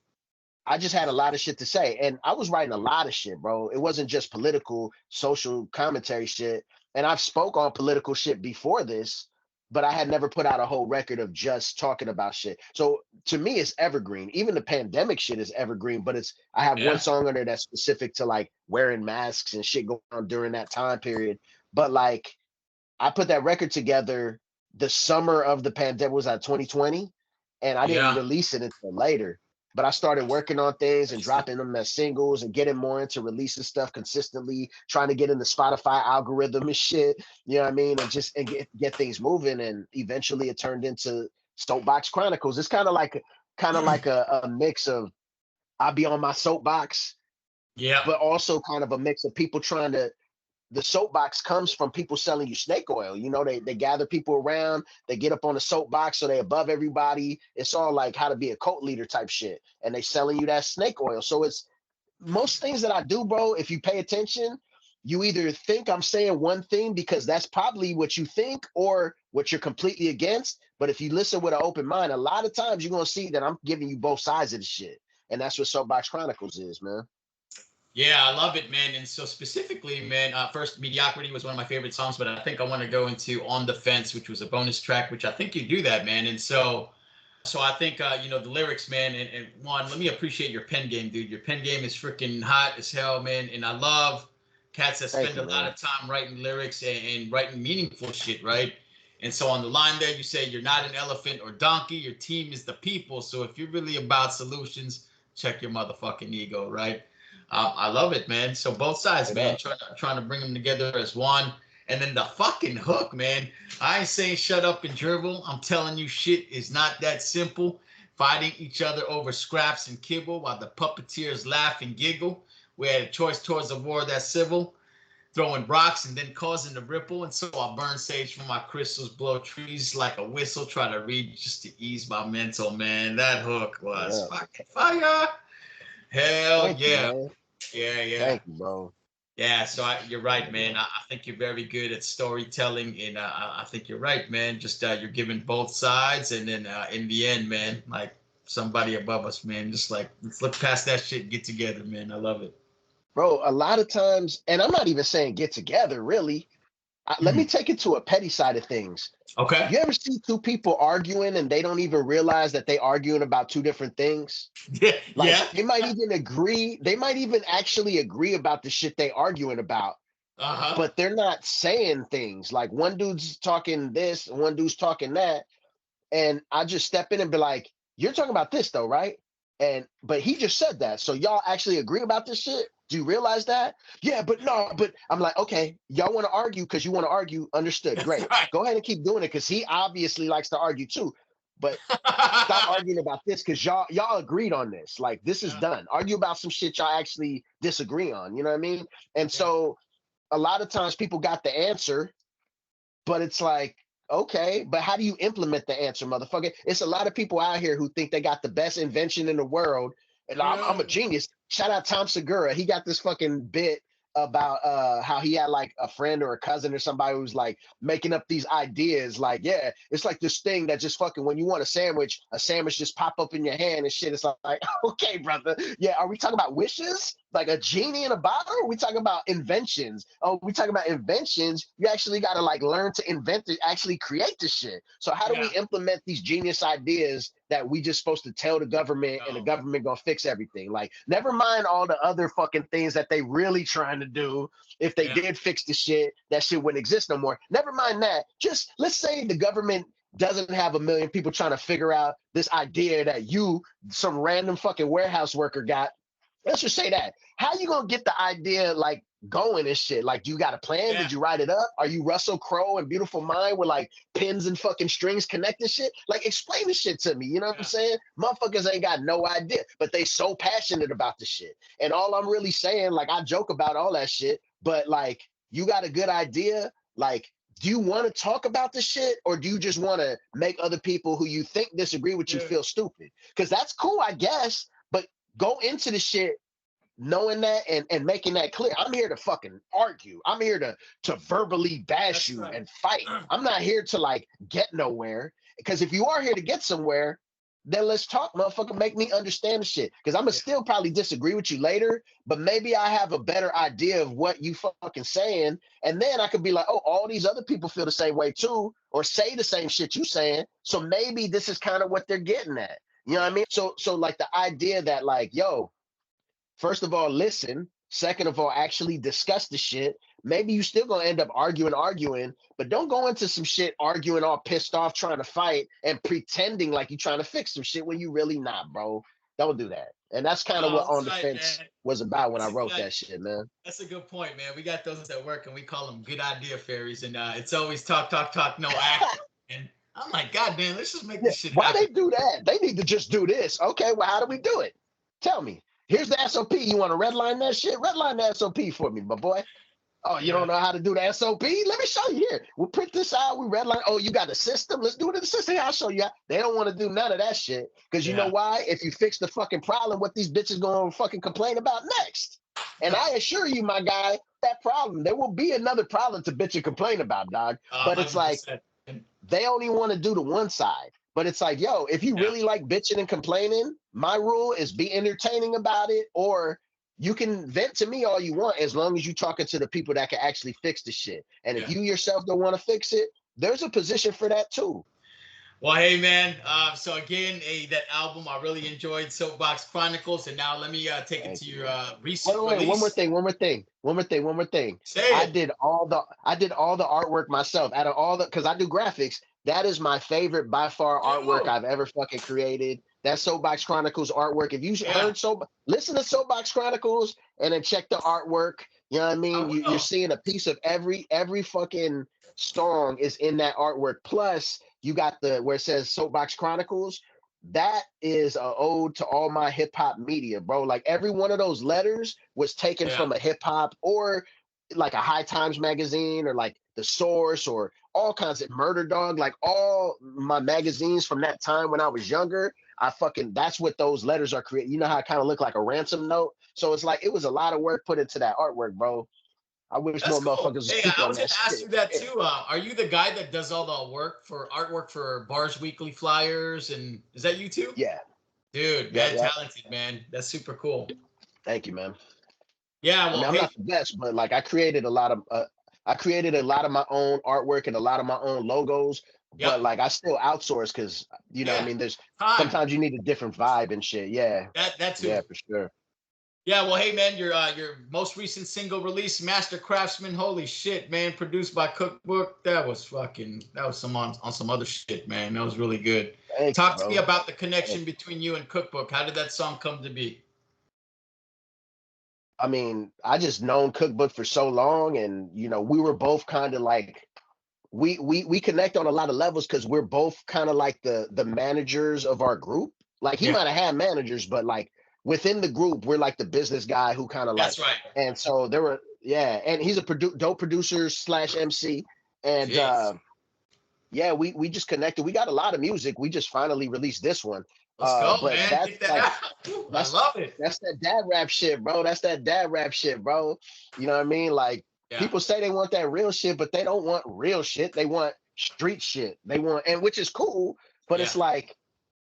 I just had a lot of shit to say. And I was writing a lot of shit, bro. It wasn't just political, social commentary shit. And I've spoke on political shit before this, but I had never put out a whole record of just talking about shit. So to me, it's evergreen. Even the pandemic shit is evergreen, but I have one Yeah. song on there that's specific to like wearing masks and shit going on during that time period. But like I put that record together the summer of the pandemic, was that 2020? And I didn't Yeah. release it until later. But I started working on things and dropping them as singles and getting more into releasing stuff consistently, trying to get in the Spotify algorithm and shit. You know what I mean? And just and get things moving. And eventually it turned into Soapbox Chronicles. It's kind of like a mix of I'll be on my soapbox, Yeah. but also kind of a mix of people trying to the soapbox comes from people selling you snake oil. They gather people around, they get up on the soapbox so they above everybody. It's all like how to be a cult leader type shit. And they selling you that snake oil. So it's most things that I do, bro, if you pay attention, you either think I'm saying one thing because that's probably what you think or what you're completely against. But if you listen with an open mind, a lot of times you're gonna see that I'm giving you both sides of the shit. And that's what Soapbox Chronicles is, man. Yeah, I love it, man. And so specifically, man, first Mediocrity was one of my favorite songs, but I think I want to go into On the Fence, which was a bonus track, which I think you do that, man. And so I think the lyrics, man, and one, let me appreciate your pen game, dude. Your pen game is freaking hot as hell, man. And I love cats that Thank spend you, a lot man. of time writing lyrics and writing meaningful shit, right? And so on the line there, you say you're not an elephant or donkey. Your team is the people. So if you're really about solutions, check your motherfucking ego, right? I love it, man. So both sides, Straight man, up. trying to bring them together as one. And then the fucking hook, man. I ain't saying shut up and dribble. I'm telling you, shit is not that simple. Fighting each other over scraps and kibble while the puppeteers laugh and giggle. We had a choice towards a war that's civil. throwing rocks and then causing the ripple. And so I burn sage for my crystals, blow trees like a whistle, try to read just to ease my mental, man. That hook was Yeah. fucking fire. Hell Thank you, yeah. man. Yeah, yeah. Thank you, bro. Yeah, so you're right, man. I think you're very good at storytelling, and I think you're right, man. Just you're giving both sides, and then in the end, man, like somebody above us, man, just like let's look past that shit and get together, man. I love it. Bro, a lot of times, and I'm not even saying get together, really. Let me Mm. take it to a petty side of things. Okay. You ever see two people arguing and they don't even realize that they arguing about two different things? Yeah. Like Yeah. they might even agree, they might even actually agree about the shit they arguing about, Uh huh. but they're not saying things. Like one dude's talking this, and one dude's talking that, and I just step in and be like, "You're talking about this though, right?" And but he just said that, so y'all actually agree about this shit. Do you realize that? Yeah, but no, but I'm like, okay, y'all want to argue because you want to argue. Understood. That's Great. right. Go ahead and keep doing it because he obviously likes to argue too. But stop arguing about this because y'all agreed on this. Like this is Yeah. done. Argue about some shit y'all actually disagree on. You know what I mean? And Yeah. so a lot of times people got the answer, but it's like, okay, but how do you implement the answer, motherfucker? It's a lot of people out here who think they got the best invention in the world, and I'm a Yeah. genius. Shout out Tom Segura. He got this fucking bit about how he had like a friend or a cousin or somebody who's like making up these ideas. Like, yeah, it's like this thing that just fucking when you want a sandwich just pop up in your hand and shit. It's like, okay, brother. Yeah, are we talking about wishes? Like a genie in a bottle? Or are we talking about inventions? Oh, we talking about inventions. You actually got to like learn to invent it, actually create the shit. So how do we Yeah. implement these genius ideas that we just supposed to tell the government and the No. government gonna fix everything? Like, never mind all the other fucking things that they really trying to do. If they Yeah. did fix the shit, that shit wouldn't exist no more. Never mind that. Just let's say the government doesn't have a million people trying to figure out this idea that you, some random fucking warehouse worker, got. Let's just say that. How you gonna get the idea like going and shit? Like, do you got a plan? Yeah. Did you write it up? Are you Russell Crowe and Beautiful Mind with like pins and fucking strings connected shit? Like, explain the shit to me. You know what I'm Yeah. saying? Motherfuckers ain't got no idea, but they so passionate about the shit. And all I'm really saying, like, I joke about all that shit, but like, you got a good idea, like. Do you want to talk about the shit or do you just want to make other people who you think disagree with you Yeah. feel stupid? Because that's cool, I guess, but go into the shit knowing that and making that clear. I'm here to fucking argue. I'm here to verbally bash That's you right. and fight. I'm not here to like get nowhere. Because if you are here to get somewhere, then let's talk, motherfucker. Make me understand the shit. Because I'm gonna Yeah. still probably disagree with you later, but maybe I have a better idea of what you fucking saying, and then I could be like, oh, all these other people feel the same way too, or say the same shit you saying. So maybe this is kind of what they're getting at. You know what I Yeah. mean? So like the idea that like, yo, first of all, listen. Second of all, actually discuss the shit. Maybe you still gonna end up arguing, but don't go into some shit arguing all pissed off, trying to fight and pretending like you're trying to fix some shit when you really not, bro. Don't do that. And that's kind of No, what that's On the right, man. Fence was about when I That's a good. wrote that shit, man. That's a good point, man. We got those at work, and we call them good idea fairies, and it's always talk, talk, talk, no action. And I'm like, God damn, let's just make Yeah, this shit why happen. they do that? They need to just do this. Okay, well, how do we do it? Tell me. Here's the SOP. You want to redline that shit? Redline the SOP for me, my boy. Oh, you Yeah, don't know how to do the SOP? Let me show you here. We'll print this out. We redline. Oh, you got a system? Let's do it in the system. I'll show you. They don't want to do none of that shit. Because you know yeah. why? If you fix the fucking problem, what these bitches going to fucking complain about next? And I assure you, my guy, that problem, there will be another problem to bitch and complain about, dog. But it's like, 100%. they only want to do the one side. But it's like, yo, if you Yeah, really like bitching and complaining, my rule is be entertaining about it, or you can vent to me all you want as long as you're talking to the people that can actually fix the shit. And if yeah. you yourself don't want to fix it, there's a position for that too. Well, hey, man. So again, that album I really enjoyed, Soapbox Chronicles, and now let me take it Thank to you, your man. Wait, recent wait, wait, release. one more thing. Say it. I did all the artwork myself. Out of all the, because I do graphics, that is my favorite by far artwork Yo, I've ever fucking created. That Soapbox Chronicles artwork. If you yeah, heard listen to Soapbox Chronicles and then check the artwork. You know what I I mean? You're will. seeing a piece of every fucking song is in that artwork. Plus, you got the where it says Soapbox Chronicles. That is a ode to all my hip hop media, bro. Like every one of those letters was taken Yeah, from a hip hop or like a High Times magazine or like The Source or all kinds of Murder Dog, like all my magazines from that time when I was younger. I fucking that's what those letters are created. You know how it kind of look like a ransom note. So it's like it was a lot of work put into that artwork, bro. I wish That's more cool. motherfuckers would Hey, speak I on was that gonna ask shit. you that Yeah. too. Are you the guy that does all the artwork for Bars Weekly flyers? And is that you too? Yeah. Dude, Yep. man, Yep. talented, man. That's super cool. Thank you, man. Yeah, I mean, well, I'm hey, not the best, but like I created a lot of my own artwork and a lot of my own logos, but yep, like I still outsource because you know, what I yeah, mean, there's time. sometimes you need a different vibe and shit. Yeah, That yeah, too. for sure. Yeah, well, hey man, your most recent single release, Master Craftsman, holy shit, man, produced by Cookbook. That was some on some other shit, man. That was really good. Thank you, Talk to me bro. about the Thank connection you. between you and Cookbook. How did that song come to be? I mean, I just known Cookbook for so long, and you know, we were both kind of like we connect on a lot of levels because we're both kind of like the managers of our group. Like he Yeah, might have had managers, but like within the group, we're like the business guy who kind of like. that's right. And so there were, yeah, and he's a dope producer slash MC, and Jeez. yeah, we just connected. We got a lot of music. We just finally released this one, Let's go, but man. that's Get that like out. I that's love it. that's that dad rap shit, bro. That's that dad rap shit, bro. You know what I mean? Like Yeah, people say they want that real shit, but they don't want real shit. They want street shit. They want, and which is cool, but yeah, it's like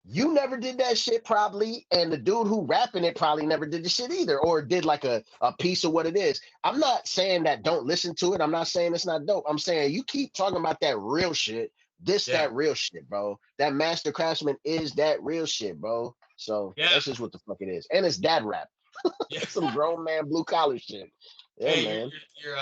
you never did that shit probably, and the dude who rapping it probably never did the shit either, or did like a piece of what it is. I'm not saying that don't listen to it. I'm not saying it's not dope. I'm saying you keep talking about that real shit. This yeah, that real shit, bro. That Master Craftsman is that real shit, bro. So yeah, that's just what the fuck it is. And it's dad rap. yeah. It's some grown man blue collar shit. Yeah, Hey, man. you're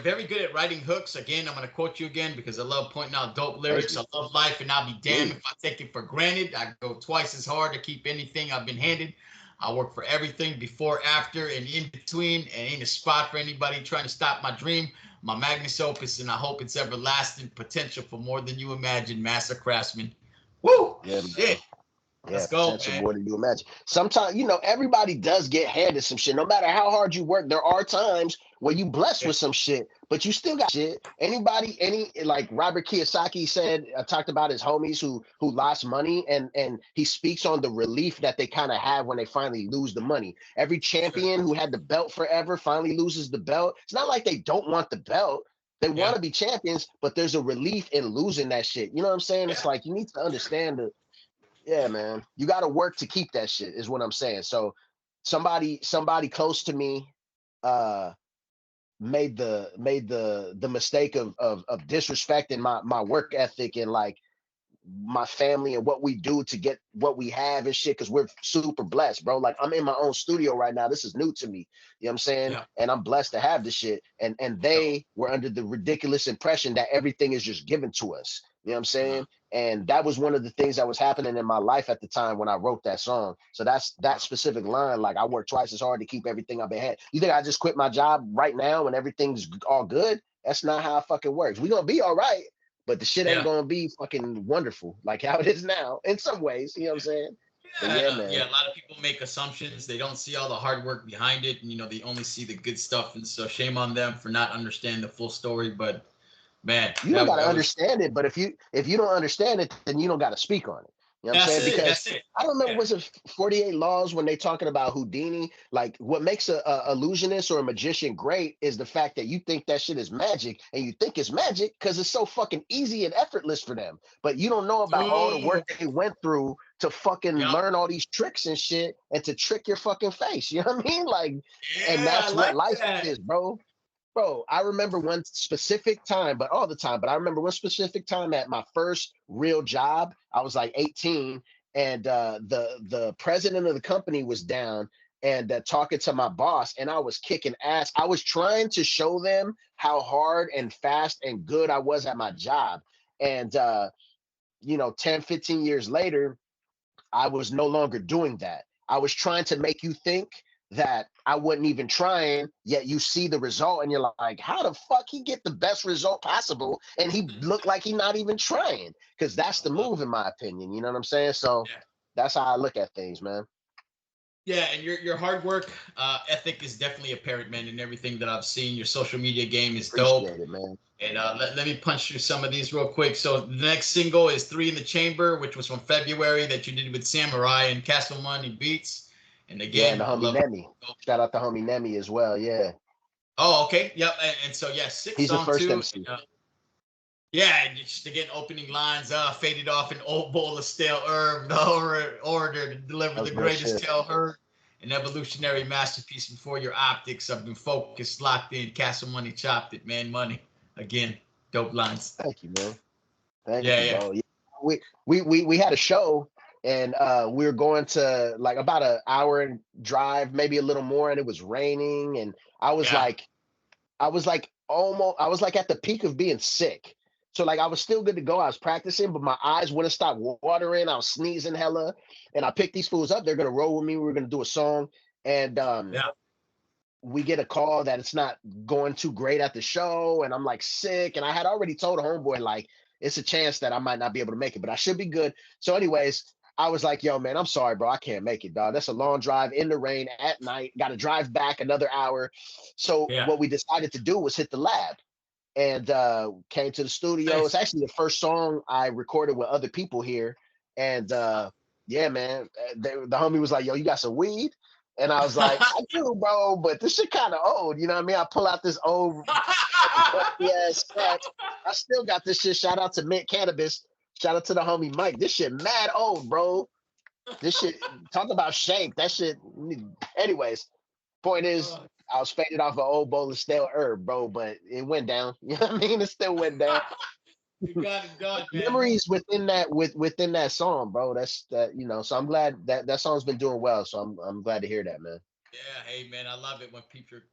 very good at writing hooks. Again, I'm gonna quote you again because I love pointing out dope Thank lyrics. you. I love life, and I'll be damned Please. if I take it for granted. I go twice as hard to keep anything I've been handed. I work for everything before, after, and in between, and ain't a spot for anybody trying to stop my dream. My magnus opus, and I hope it's everlasting. Potential for more than you imagine, Master Craftsman. Woo! Yeah, man. Shit. Yeah, Let's go, potential man. more than you imagine. Sometimes, you know, everybody does get handed some shit. No matter how hard you work, there are times where you blessed Yeah, with some shit, but you still got shit. Anybody, any like Robert Kiyosaki said, talked about his homies who lost money, and he speaks on the relief that they kind of have when they finally lose the money. Every sure. champion who had the belt forever finally loses the belt. It's not like they don't want the belt. They want Yeah, to be champions, but there's a relief in losing that shit. You know what I'm saying? It's yeah, like you need to understand the yeah, man. You got to work to keep that shit is what I'm saying. So somebody close to me uh made the mistake of disrespecting my work ethic and like my family and what we do to get what we have and shit because we're super blessed, bro. Like I'm in my own studio right now. This is new to me. You know what I'm saying? yeah. And I'm blessed to have this shit. And Go. they were under the ridiculous impression that everything is just given to us. You know what I'm Uh, saying? And that was one of the things that was happening in my life at the time when I wrote that song. So that's that uh, specific line. Like I worked twice as hard to keep everything I've been had. You think I just quit my job right now and everything's all good? That's not how it fucking works. We're gonna be all right, but the shit ain't yeah. gonna be fucking wonderful like how it is now in some ways. You know what I'm saying? But Yeah, yeah, man. yeah. A lot of people make assumptions. They don't see all the hard work behind it, and they only see the good stuff. And so, shame on them for not understanding the full story. But man, You don't gotta that was understand it, but if you don't understand it, then you don't gotta speak on it. You know what I'm that's saying? it. Because That's it. I don't remember Yeah, was it 48 laws when they talking about Houdini? Like what makes a illusionist or a magician great is the fact that you think that shit is magic and you think it's magic because it's so fucking easy and effortless for them. But you don't know about all the dude. work they went through to fucking Yep. learn all these tricks and shit and to trick your fucking face. You know what I mean? Like, and Yeah, I that's what like life that. is, bro. Bro, I remember one specific time, but all the time, but I remember one specific time at my first real job. I was like 18, and the president of the company was down and talking to my boss, and I was kicking ass. I was trying to show them how hard and fast and good I was at my job. And 10, 15 years later, I was no longer doing that. I was trying to make you think that I wasn't even trying, yet you see the result and you're like, how the fuck he get the best result possible? And he looked like he not even trying. Because that's I the love move, in my opinion. You know what I'm saying? So it. Yeah. that's how I look at things, man. Yeah, and your hard work ethic is definitely apparent, man, in everything that I've seen. Your social media game is dope. Appreciate it, man. And let me punch through some of these real quick. So the next single is Three in the Chamber, which was from February that you did with Samurai and Castle Money Beats. And Yeah, and again, the I homie love. Nemi. Shout out to homie Nemi as well. Yeah, Oh, okay. Yep. And so, yeah, sick he's the song first too. MC. Yeah, and just again, opening lines, faded off an old bowl of stale herb, the order to deliver That the was real greatest shit. tale heard. An evolutionary masterpiece before your optics. I've been focused, locked in. Castle Money chopped it, man. Money. Again, dope lines. Thank you, man. Thank Yeah, you, yeah. bro. Yeah. We had a show and we were going to like about an hour and drive, maybe a little more, and it was raining, and I was Yeah. like, I was like at the peak of being sick. So like I was still good to go. I was practicing, but my eyes wouldn't stop watering. I was sneezing hella. And I picked these fools up. They're gonna roll with me. We were gonna do a song. And Yeah. we get a call that it's not going too great at the show. And I'm like sick. And I had already told a homeboy, like, it's a chance that I might not be able to make it, but I should be good. So, anyways, I was like, yo, man, I'm sorry, bro. I can't make it, dog. That's a long drive in the rain at night. Got to drive back another hour. So Yeah. what we decided to do was hit the lab and came to the studio. It's Nice. actually the first song I recorded with other people here. And yeah, man, the homie was like, yo, you got some weed? And I was like, I do, bro, but this shit kind of old. You know what I mean? I pull out this old yes, I still got this shit. Shout out to Mint Cannabis. Shout out to the homie Mike. This shit mad old, bro. This shit, talk about shape. That shit. Anyways, point is, I was faded off an old bowl of stale herb, bro, but it went down. You know what I mean? It still went down. You got it done, man. Memories within that within that song, bro. That's that, you know. So I'm glad that that song's been doing well. So I'm glad to hear that, man. Yeah, hey man, I love it when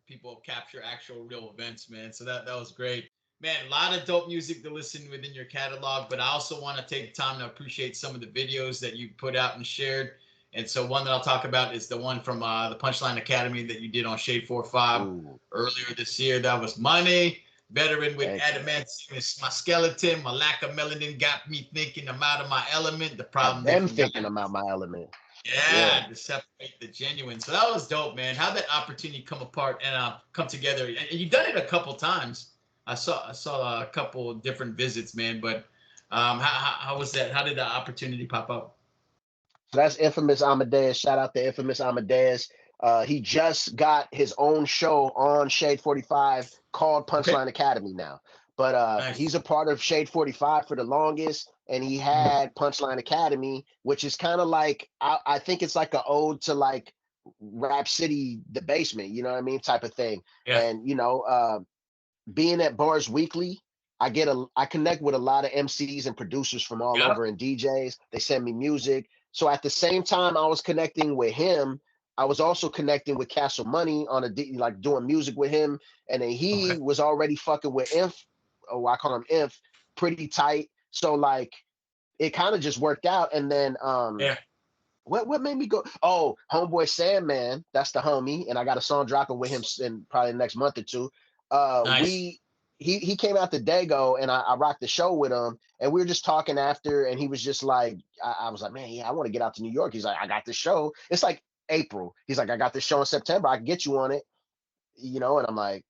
people capture actual real events, man. So that was great. Man, a lot of dope music to listen within your catalog, but I also want to take time to appreciate some of the videos that you put out and shared. And so one that I'll talk about is the one from the Punchline Academy that you did on Shade 45 Ooh, earlier this year. That was Money. Veteran with thank you. adamantium, my skeleton, my lack of melanin got me thinking I'm out of my element. The I've problem they been forgot. thinking about my element. Yeah. Yeah, to separate the genuine. So that was dope, man. How that opportunity come apart and come together. And you've done it a couple times. I saw a couple different visits, man. But how was that? How did the opportunity pop up? So that's Infamous Amadeus. Shout out to Infamous Amadeus. He just got his own show on Shade 45 called Okay, Punchline Academy now. But nice. he's a part of Shade 45 for the longest, and he Mhm. had Punchline Academy, which is kind of like I think it's like an ode to like Rap City, the basement, you know what I mean, type of thing. Yeah. And you know, being at Bars Weekly, I connect with a lot of MCs and producers from all Yep. over and DJs. They send me music. So at the same time I was connecting with him, I was also connecting with Castle Money on like doing music with him. And then Okay. he was already fucking with Inf, oh I call him Inf, pretty tight. So like it kind of just worked out. And then Yeah. what made me go? Oh, homeboy Sandman, that's the homie, and I got a song dropping with him in probably the next month or two. Nice. We he came out to Dago, and I rocked the show with him, and we were just talking after, and he was just like, I was like, man, yeah, I want to get out to New York. He's like, I got the show. It's like April. He's like, I got this show in September. I can get you on it, you know, and I'm like.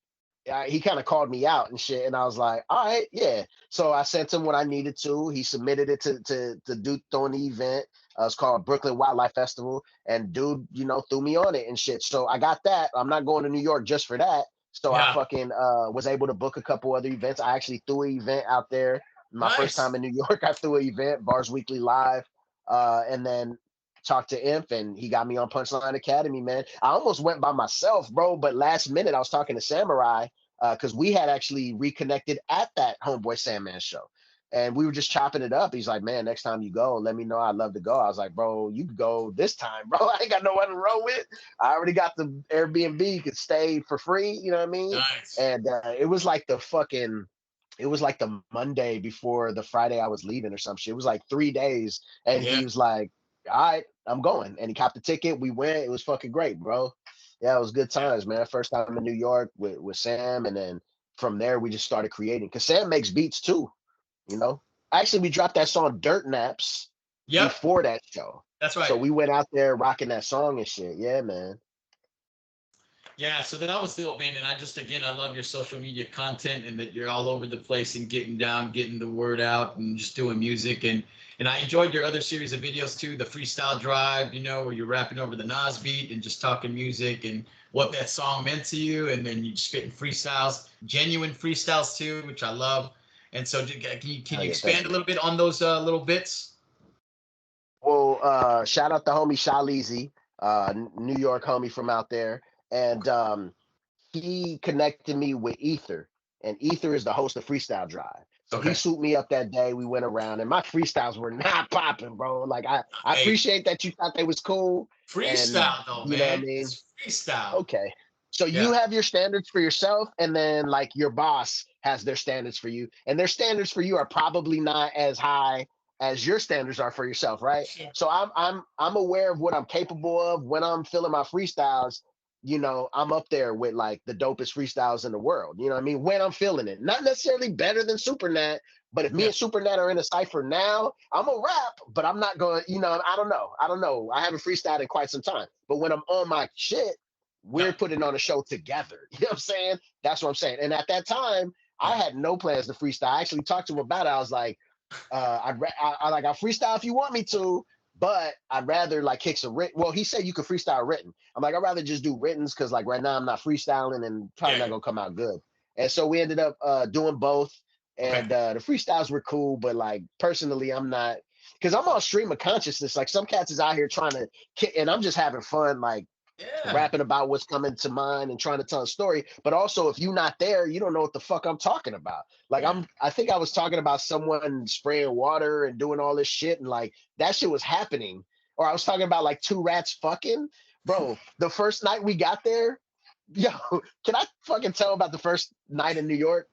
He kind of called me out and shit, and I was like, "All right, yeah." So I sent him what I needed to. He submitted it to do throwing the event. It's called Brooklyn Wildlife Festival, and dude, you know, threw me on it and shit. So I got that. I'm not going to New York just for that. So I Yeah. fucking was able to book a couple other events. I actually threw an event out there. My first time Nice. in New York, I threw an event, Bars Weekly Live, and then talked to Imp, and he got me on Punchline Academy, man. I almost went by myself, bro, but last minute I was talking to Samurai because we had actually reconnected at that Homeboy Sandman show. And we were just chopping it up. He's like, man, next time you go, let me know. I'd love to go. I was like, bro, you could go this time, bro. I ain't got no one to roll with. I already got the Airbnb, you could stay for free. You know what I mean? Nice. And it was like it was like the Monday before the Friday I was leaving or some shit. It was like 3 days. And Yeah. he was like, all right, I'm going. And he copped the ticket. We went. It was fucking great, bro. Yeah, it was good Yeah. times, man. First time in New York with Sam. And then from there, we just started creating. Because Sam makes beats too, you know? Actually, we dropped that song Dirt Naps Yep. before that show. That's So right. we went out there rocking that song and shit. Yeah, man. Yeah, so that was the man, and I just again I love your social media content and that you're all over the place and getting down, getting the word out, and just doing music and I enjoyed your other series of videos too, the freestyle drive, where you're rapping over the Nas beat and just talking music and what that song meant to you, and then you just spitting freestyles, genuine freestyles too, which I love. And so, can you Oh yeah, thank expand a you. little bit on those little bits? Well, shout out the homie Shaleezy, New York homie from out there, and he connected me with Ether, and Ether is the host of Freestyle Drive. So he Okay. swooped me up that day. We went around, and my freestyles were not popping, bro. Like I Hey, appreciate that you thought they was cool, and freestyle though, you know what I man. mean. It's freestyle. Okay. So you Yeah. have your standards for yourself, and then like your boss has their standards for you, and their standards for you are probably not as high as your standards are for yourself, right? Sure. So I'm aware of what I'm capable of when I'm filling my freestyles. I'm up there with like the dopest freestyles in the world. You know what I mean? When I'm feeling it, not necessarily better than Supernat, but if me Yeah. and Supernat are in a cipher now, I'm a rap, but I'm not going. I don't know. I don't know. I haven't freestyled in quite some time, but when I'm on my shit, Yeah. we're putting on a show together. You know what I'm saying? That's what I'm saying. And at that time, I Yeah. had no plans to freestyle. I actually talked to him about it. I was like, I'll freestyle if you want me to, but I'd rather like kick some written. Well, he said you could freestyle written. I'm like, I'd rather just do writtens because like right now I'm not freestyling and probably Yeah. not gonna come out good. And so we ended up doing both. Okay. And the freestyles were cool, but like personally, I'm not because I'm on stream of consciousness. Like some cats is out here trying to kick, and I'm just having fun. Like Yeah. rapping about what's coming to mind and trying to tell a story. But also, if you're not there, you don't know what the fuck I'm talking about. Like Yeah. I think I was talking about someone spraying water and doing all this shit, and like that shit was happening. Or I was talking about like two rats fucking, bro. The first night we got there, yo, can I fucking tell about the first night in New York?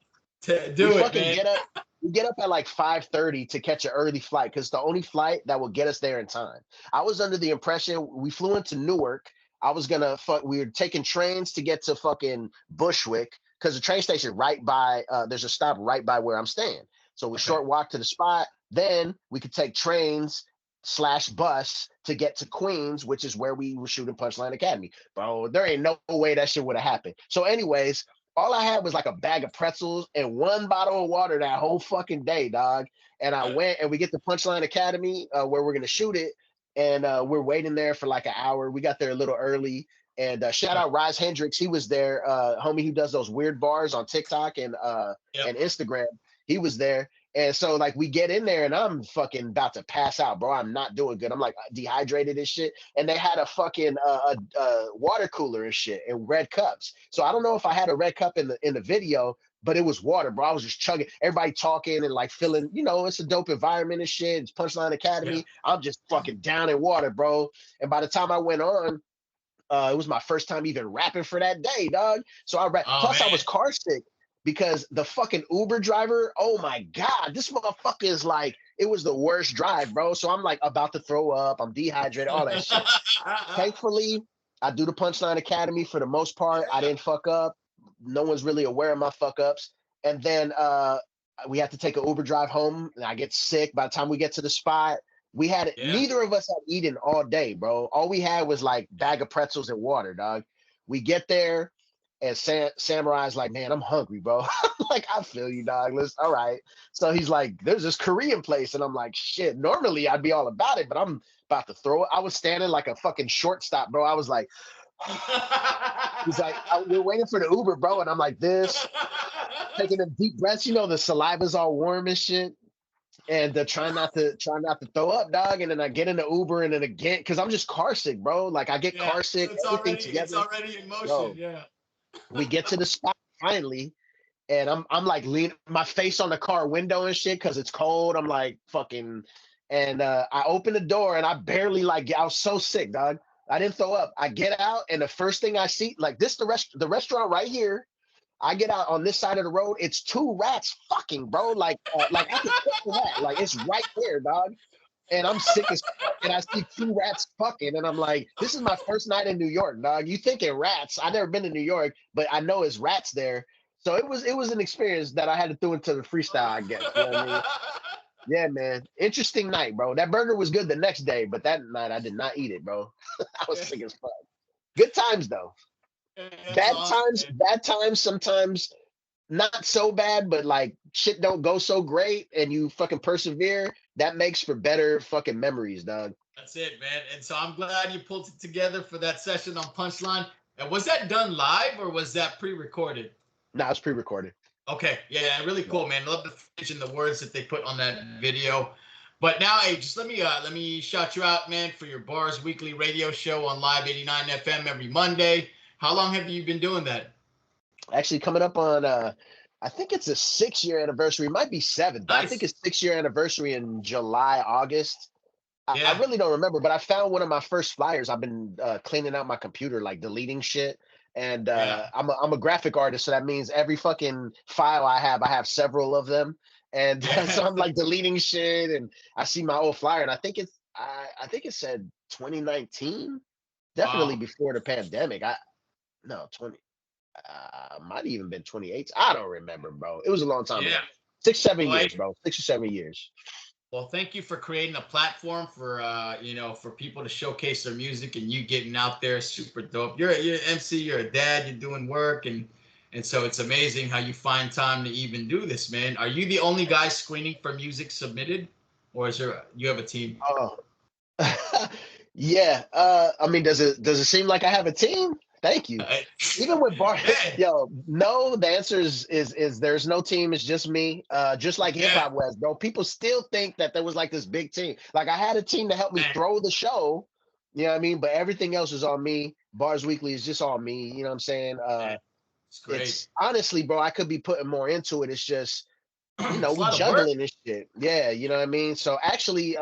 We Do it, fucking man. get up. We get up at like 5:30 to catch an early flight because the only flight that will get us there in time. I was under the impression we flew into Newark. I was gonna fuck. We were taking trains to get to fucking Bushwick because the train station right by. There's a stop right by where I'm staying. So we Okay. short walk to the spot. Then we could take trains slash bus to get to Queens, which is where we were shooting Punchline Academy. Bro, there ain't no way that shit would have happened. So, anyways, all I had was like a bag of pretzels and one bottle of water that whole fucking day, dog. And I Uh, went and we get to Punchline Academy where we're gonna shoot it, and we're waiting there for like an hour. We got there a little early. And shout uh, out Rise Hendricks, he was there. Homie who does those weird bars on TikTok yep. and Instagram. He was there. And so like we get in there and I'm fucking about to pass out, bro. I'm not doing good. I'm like dehydrated and shit. And they had a fucking water cooler and shit and red cups. So I don't know if I had a red cup in the video, but it was water, bro. I was just chugging, everybody talking and like feeling, it's a dope environment and shit. It's Punchline Yeah. Academy. I'm just fucking down in water, bro. And by the time I went on, it was my first time even rapping for that day, dog. So I rap. Oh Plus, I man. was car sick because the fucking Uber driver, oh my God, this motherfucker is like, it was the worst drive, bro. So I'm like about to throw up. I'm dehydrated, all that shit. Thankfully, I do the Punchline Academy for the most part. I Yeah. didn't fuck up. No one's really aware of my fuck ups. And then we have to take an Uber drive home, and I get sick. By the time we get to the spot, we had Yeah. neither of us had eaten all day, bro. All we had was like bag of pretzels and water, dog. We get there, and Samurai's like, "Man, I'm hungry, bro." Like, I feel you, dog. Let's all right. So he's like, "There's this Korean place," and I'm like, "Shit." Normally, I'd be all about it, but I'm about to throw it. I was standing like a fucking shortstop, bro. I was like, he's like, we're waiting for the Uber, bro. And I'm like, this, taking them deep breaths. The saliva's all warm and shit. And try not to throw up, dog. And then I get in the Uber and then again, because I'm just car sick, bro. Like I get Yeah. car So sick, it's everything already it's together. already in motion. Bro, Yeah. we get to the spot finally, and I'm like leaning my face on the car window and shit because it's cold. I'm like fucking, and I open the door and I barely like I was so sick, dog. I didn't throw up. I get out and the first thing I see, like this, the restaurant right here. I get out on this side of the road. It's two rats fucking, bro. Like I could kill a rat. Like it's right there, dog. And I'm sick as fuck. And I see two rats fucking, and I'm like, this is my first night in New York, dog. You thinking rats? I never been to New York, but I know it's rats there. So it was an experience that I had to do into the freestyle, I guess. You know what I mean? Yeah, man. Interesting night, bro. That burger was good the next day, but that night I did not eat it, bro. I was sick as fuck. Good times though. That's awesome, man. Bad times sometimes not so bad, but like shit don't go so great and you fucking persevere. That makes for better fucking memories, dog. That's it, man. And so I'm glad you pulled it together for that session on Punchline. And was that done live or was that pre-recorded? Nah, it's pre-recorded. Okay, yeah, really cool, man. Love the footage and the words that they put on that video. But now, hey, just let me shout you out, man, for your Bars Weekly radio show on Live 89 FM every Monday. How long have you been doing that? Actually coming up on I think it's a 6-year anniversary. It might be 7th, but I think Nice. it's 6-year anniversary in July, August. I Yeah, really don't remember, but I found one of my first flyers. I've been cleaning out my computer, like deleting shit. And yeah. I'm a graphic artist, so that means every fucking file I have several of them. And so Yeah. I'm like deleting shit, and I see my old flyer, and I think it said 2019, definitely Wow. before the pandemic. I no 20 might have even been 2018. I don't remember, bro. It was a long time Yeah. ago. 6 7 years, Well, bro. 6 or 7 years. well, thank you for creating a platform for for people to showcase their music and you getting out there. Super dope. You're an MC. You're a dad. You're doing work and so it's amazing how you find time to even do this, man. Are you the only guy screening for music submitted, or is there you have a team? Oh, yeah. I mean, does it seem like I have a team? Thank you. Uh, Even with bar, man, yo, no. The answer is there's no team. It's just me. Just like hip yeah, hop was, bro. People still think that there was like this big team. Like I had a team to help me man, throw the show. You know what I mean? But everything else is on me. Bars Weekly is just on me. You know what I'm saying? man, it's great. It's honestly, bro. I could be putting more into it. It's just It's a we lot of work. juggling this shit. Yeah, you know what I mean? So actually,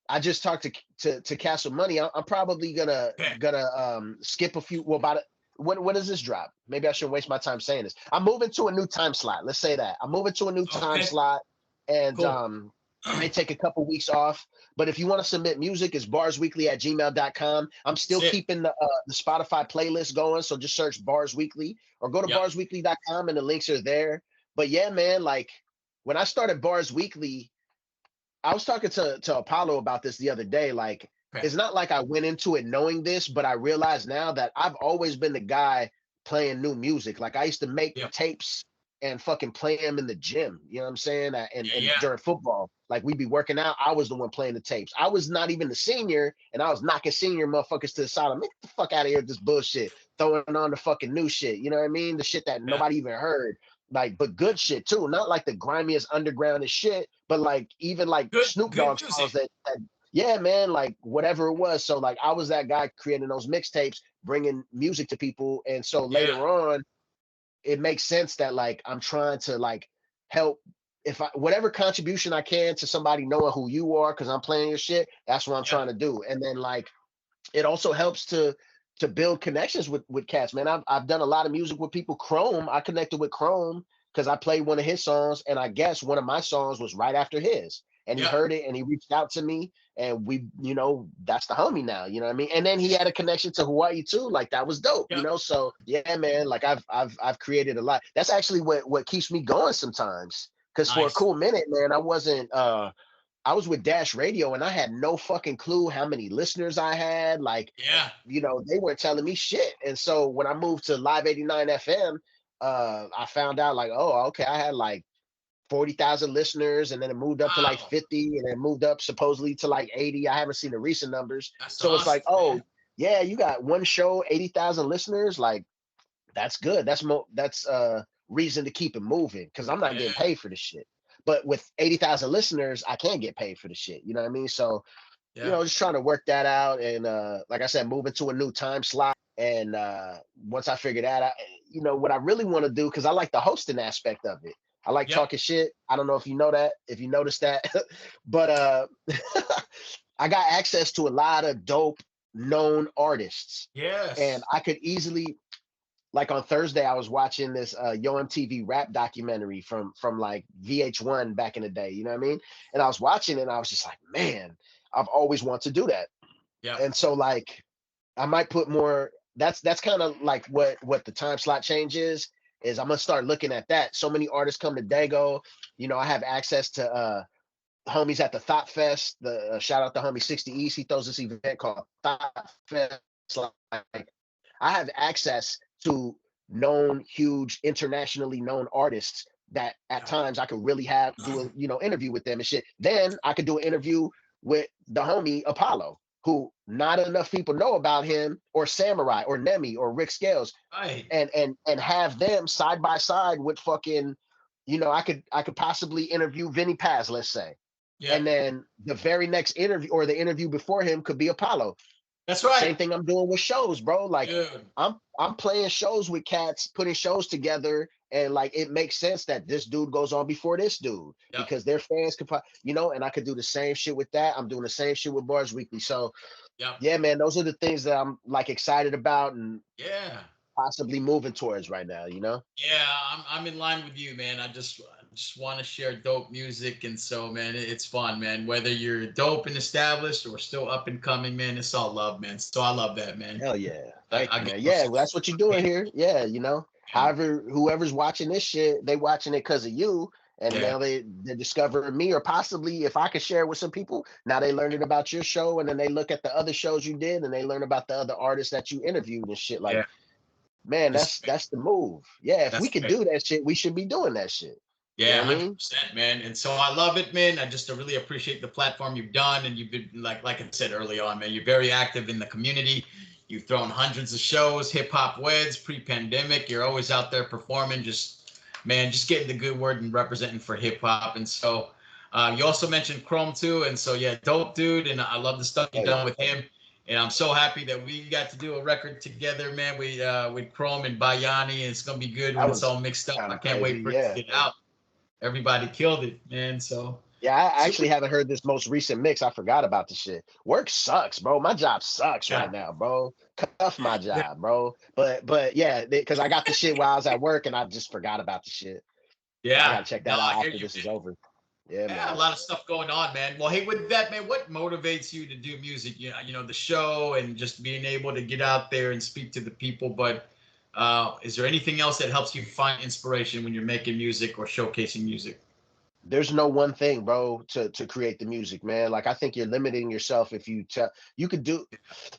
I just talked to Castle Money. I'm probably gonna Okay, skip a few. Well, about it. When does this drop? Maybe I shouldn't waste my time saying this. I'm moving to a new time slot. Let's say that I'm moving to a new time okay, slot, and cool. I may take a couple weeks off. But if you want to submit music, it's barsweekly@gmail.com. I'm That's still it. keeping the Spotify playlist going, so just search Bars Weekly or go to Yep. barsweekly.com and the links are there. But yeah, man, like when I started Bars Weekly, I was talking to Apollo about this the other day. Like, Okay. it's not like I went into it knowing this, but I realize now that I've always been the guy playing new music. Like, I used to make Yep. tapes and fucking play them in the gym. You know what I'm saying? Yeah. And Yeah. during football, like we'd be working out. I was the one playing the tapes. I was not even the senior, and I was knocking senior motherfuckers to the side. Like, get the fuck out of here with this bullshit. Throwing on the fucking new shit. You know what I mean? The shit that Yeah. nobody even heard, like, but good shit too, not like the grimiest underground as shit, but like even like Snoop Good Dogg songs music. that yeah, man, like whatever it was. So like I was that guy creating those mixtapes, bringing music to people, and so Yeah. later on, it makes sense that like I'm trying to like help if I whatever contribution I can to somebody knowing who you are because I'm playing your shit. That's what I'm Yeah. trying to do, and then like it also helps to build connections with cats, man. I've done a lot of music with people. Chrome, I connected with Chrome because I played one of his songs, and I guess one of my songs was right after his, and he Yeah. heard it and he reached out to me, and we, that's the homie now, you know what I mean? And then he had a connection to Hawaii too, like that was dope, Yeah. So yeah, man, like I've created a lot. That's actually what keeps me going sometimes. Because for a Nice. cool minute, man, I was with Dash Radio and I had no fucking clue how many listeners I had. Like, Yeah. they weren't telling me shit. And so when I moved to Live 89 FM, I found out like, oh, okay, I had like 40,000 listeners, and then it moved up to like Wow. 50, and then moved up supposedly to like 80. I haven't seen the recent numbers. That's So it's like, awesome, oh, man. yeah, you got one show, 80,000 listeners. Like, that's good. That's reason to keep it moving because I'm not getting Yeah. paid for this shit. But with 80,000 listeners, I can get paid for the shit. You know what I mean? So, Yeah. just trying to work that out. And like I said, moving to a new time slot. And once I figure that out, what I really want to do, because I like the hosting aspect of it. I like Yep. talking shit. I don't know if you know that, if you noticed that, but I got access to a lot of dope known artists. And Yes. I could easily, like on Thursday, I was watching this Yo MTV rap documentary from like VH1 back in the day. You know what I mean? And I was watching it, and I was just like, man, I've always wanted to do that. Yep. And so like I might put more. That's kind of like what the time slot change is I'm gonna start looking at that. So many artists come to Dago. I have access to homies at the Thought Fest. The shout out to homie 60 East. He throws this event called Thought Fest. Like I have access to known, huge, internationally known artists that at times I could really have do a interview with them and shit. Then I could do an interview with the homie Apollo, who not enough people know about him, or Samurai, or Nemi, or Rick Scales, Right. and have them side by side with fucking, I could possibly interview Vinny Paz, let's say, Yeah. and then the very next interview or the interview before him could be Apollo. That's right. Same thing I'm doing with shows, bro. Like Dude. I'm playing shows with cats, putting shows together, and like it makes sense that this dude goes on before this dude because their fans could, and I could do the same shit with that. I'm doing the same shit with Bars Weekly. So yeah, man, those are the things that I'm like excited about and possibly moving towards right now. Yeah, I'm in line with you, man. I just want to share dope music, and so, man, it's fun, man. Whether you're dope and established or still up and coming, man, it's all love, man. So I love that, man. Hell yeah, thank you, man. Yeah, well, that's what you're doing here. Yeah, however, whoever's watching this shit, they watching it because of you, and now they're discovering me, or possibly if I could share it with some people, now they learning about your show, and then they look at the other shows you did, and they learn about the other artists that you interviewed and shit. Like, man, that's the move. Yeah, if we could do that shit, we should be doing that shit. Yeah, 100%, man. And so I love it, man. I just really appreciate the platform you've done, and you've been like I said early on, man. You're very active in the community. You've thrown hundreds of shows, hip hop weds, pre-pandemic. You're always out there performing, just getting the good word and representing for hip hop. And so you also mentioned Chrome too, and so dope dude, and I love the stuff you've done with him. And I'm so happy that we got to do a record together, man. We with Chrome and Bayani, and it's gonna be good when it's all mixed up. I can't wait for it to get out. Everybody killed it, man. So yeah, I actually haven't heard this most recent mix. I forgot about the shit. Work sucks, bro. My job sucks right now, bro. Cuff my job, bro. But yeah, because I got the shit while I was at work, and I just forgot about the shit. Yeah, I gotta check that out after this is over. Yeah, man. A lot of stuff going on, man. Well, hey, with that, man, what motivates you to do music? The show and just being able to get out there and speak to the people. But is there anything else that helps you find inspiration when you're making music or showcasing music? There's no one thing, bro, to create the music, man. Like I think you're limiting yourself if you could do.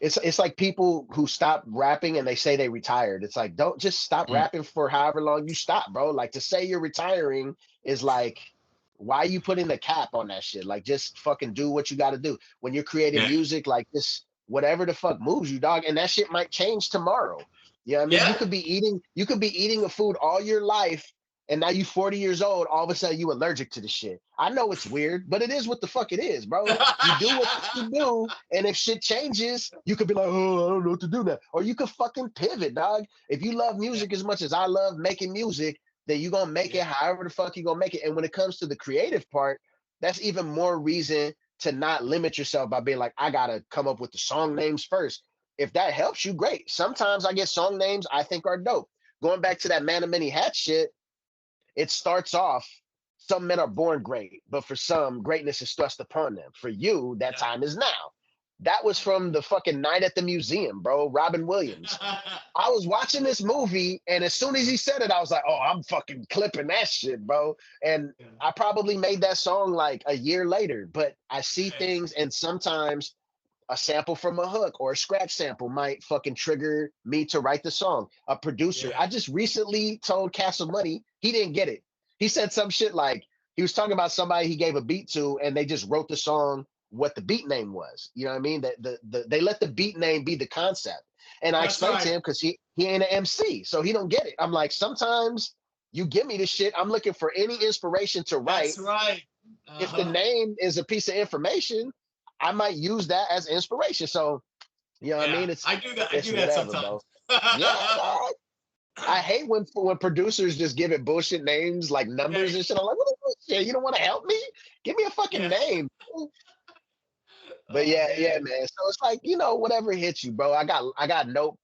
It's like people who stop rapping and they say they retired. It's like, don't just stop rapping for however long you stop, bro. Like to say you're retiring is like, why are you putting the cap on that shit? Like just fucking do what you got to do when you're creating music. Like this, whatever the fuck moves you, dog, and that shit might change tomorrow. Yeah, I mean, you could be eating a food all your life, and now you 40 years old, all of a sudden you allergic to the shit. I know it's weird, but it is what the fuck it is, bro. You do what you do, and if shit changes, you could be like, oh, I don't know what to do now. Or you could fucking pivot, dog. If you love music as much as I love making music, then you're gonna make it however the fuck you're gonna make it. And when it comes to the creative part, that's even more reason to not limit yourself by being like, I gotta come up with the song names first. If that helps you, great. Sometimes I get song names I think are dope. Going back to that Man of Many Hats shit, it starts off, some men are born great, but for some, greatness is thrust upon them. For you, that time is now. That was from the fucking Night at the Museum, bro. Robin Williams. I was watching this movie, and as soon as he said it, I was like, oh, I'm fucking clipping that shit, bro. And I probably made that song like a year later, but I see things, and sometimes a sample from a hook or a scratch sample might fucking trigger me to write the song. A producer. I just recently told Castle Money, he didn't get it. He said some shit like he was talking about somebody he gave a beat to, and they just wrote the song what the beat name was. You know what I mean? That they let the beat name be the concept. And I explained to him because he ain't an MC, so he don't get it. I'm like, sometimes you give me this shit. I'm looking for any inspiration to write. That's right. If the name is a piece of information, I might use that as inspiration. So, you know what I mean? I do that sometimes. I hate when producers just give it bullshit names like numbers and shit. I'm like, what the shit? You don't want to help me? Give me a fucking name. But yeah, man. So it's like, whatever hits you, bro. I got note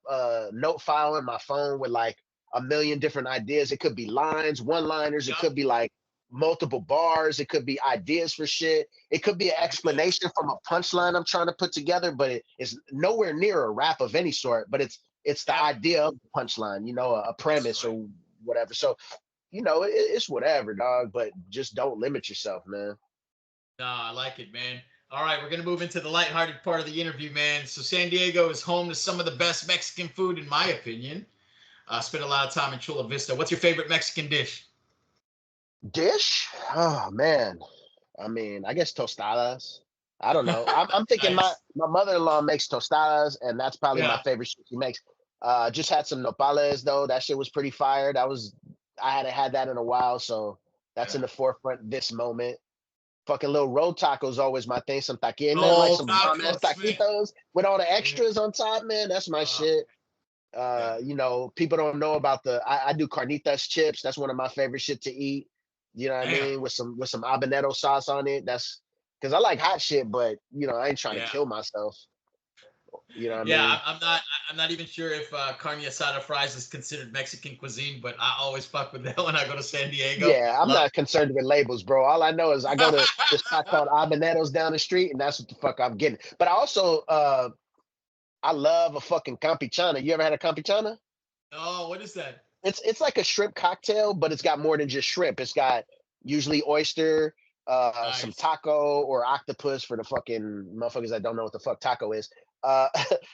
file in my phone with like a million different ideas. It could be lines, one-liners. It could be like multiple bars. It could be ideas for shit. It could be an explanation from a punchline I'm trying to put together, but it's nowhere near a rap of any sort. But it's the idea of the punchline, a premise or whatever. So, it's whatever, dog. But just don't limit yourself, man. Nah, I like it, man. All right, we're gonna move into the lighthearted part of the interview, man. So San Diego is home to some of the best Mexican food, in my opinion. Spent a lot of time in Chula Vista. What's your favorite Mexican dish? Dish? Oh man. I mean, I guess tostadas. I don't know. I'm thinking my Nice. my mother-in-law makes tostadas, and that's probably my Yeah. favorite shit she makes. Just had some nopales though. That shit was pretty fire. That was I hadn't had that in a while, so that's in Yeah. the forefront this moment. Fucking little road tacos always my thing. Some taquilla, nothing like Oh, some bomb ass tacos, man. taquitos with all the Yeah. extras on top, man. That's my Uh, shit. yeah. People don't know about I do carnitas chips. That's one of my favorite shit to eat. You know what I Damn. mean? With some habanero sauce on it. That's because I like hot shit, but I ain't trying to Yeah. kill myself. You know what I Yeah. mean? I'm not. I'm not even sure if carne asada fries is considered Mexican cuisine, but I always fuck with that when I go to San Diego. Yeah, I'm Love not concerned with labels, bro. All I know is I go to this spot it. called Habaneros down the street, and that's what the fuck I'm getting. But I also I love a fucking campechana. You ever had a campechana? Oh, what is that? It's like a shrimp cocktail, but it's got more than just shrimp. It's got usually oyster, some Nice. taco or octopus for the fucking motherfuckers that don't know what the fuck taco is. Uh,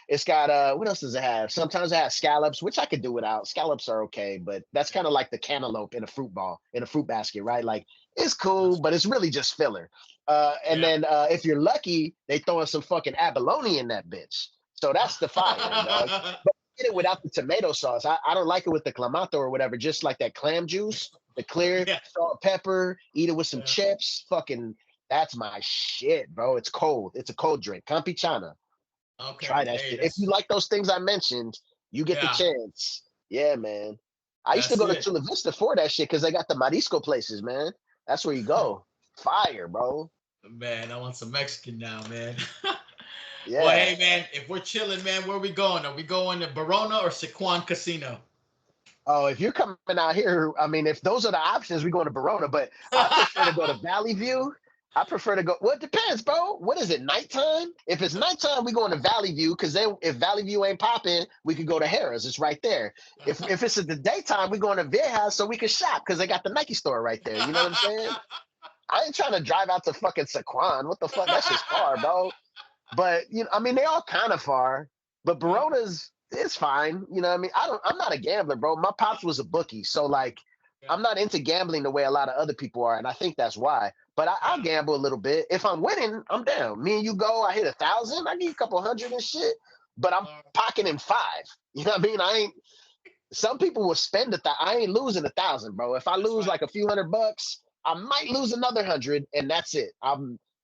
it's got what else does it have? Sometimes it has scallops, which I could do without. Scallops are okay, but that's Yeah. kind of like the cantaloupe in a fruit ball in a fruit basket, right? Like it's cool, That's but it's really just filler. And yeah. then if you're lucky, they throw in some fucking abalone in that bitch. So that's the fire, dog. Get it without the tomato sauce. I don't like it with the clamato or whatever. Just like that clam juice, the clear Yeah. salt, pepper. Eat it with some Yeah. chips. Fucking, that's my shit, bro. It's cold. It's a cold drink. Campechana. Okay. Try that Hey, shit. If you that's like those things I mentioned, you get the yeah. chance. Yeah, man. I used to That's go to it. Chula Vista for that shit because they got the marisco places, man. That's where you go. Fire, bro. Man, I want some Mexican now, man. Well, Yeah. hey, man, if we're chilling, man, where are we going? Are we going to Barona or Sequan Casino? Oh, if you're coming out here, I mean, if those are the options, we go to Verona. But I prefer to go to Valley View. I prefer to go. Well, it depends, bro. What is it? Nighttime? If it's nighttime, we going to Valley View because then if Valley View ain't popping, we could go to Harrah's. It's right there. If it's at the daytime, we going to Viejas so we can shop because they got the Nike store right there. You know what I'm saying? I ain't trying to drive out to fucking Saquon. What the fuck? That's just far, bro. But I mean, they all kind of far. But Barona's it's fine. You know what I mean? I'm not a gambler, bro. My pops was a bookie. So like Yeah, I'm not into gambling the way a lot of other people are, and I think that's why. But I'll yeah. gamble a little bit. If I'm winning, I'm down. Me and you go, I hit 1,000, I get a couple hundred and shit, but I'm Uh, pocketing five. You know what I mean? I ain't some people will spend I ain't losing 1,000, bro. If I that's lose right. like a few $100, I might lose another 100, and that's it.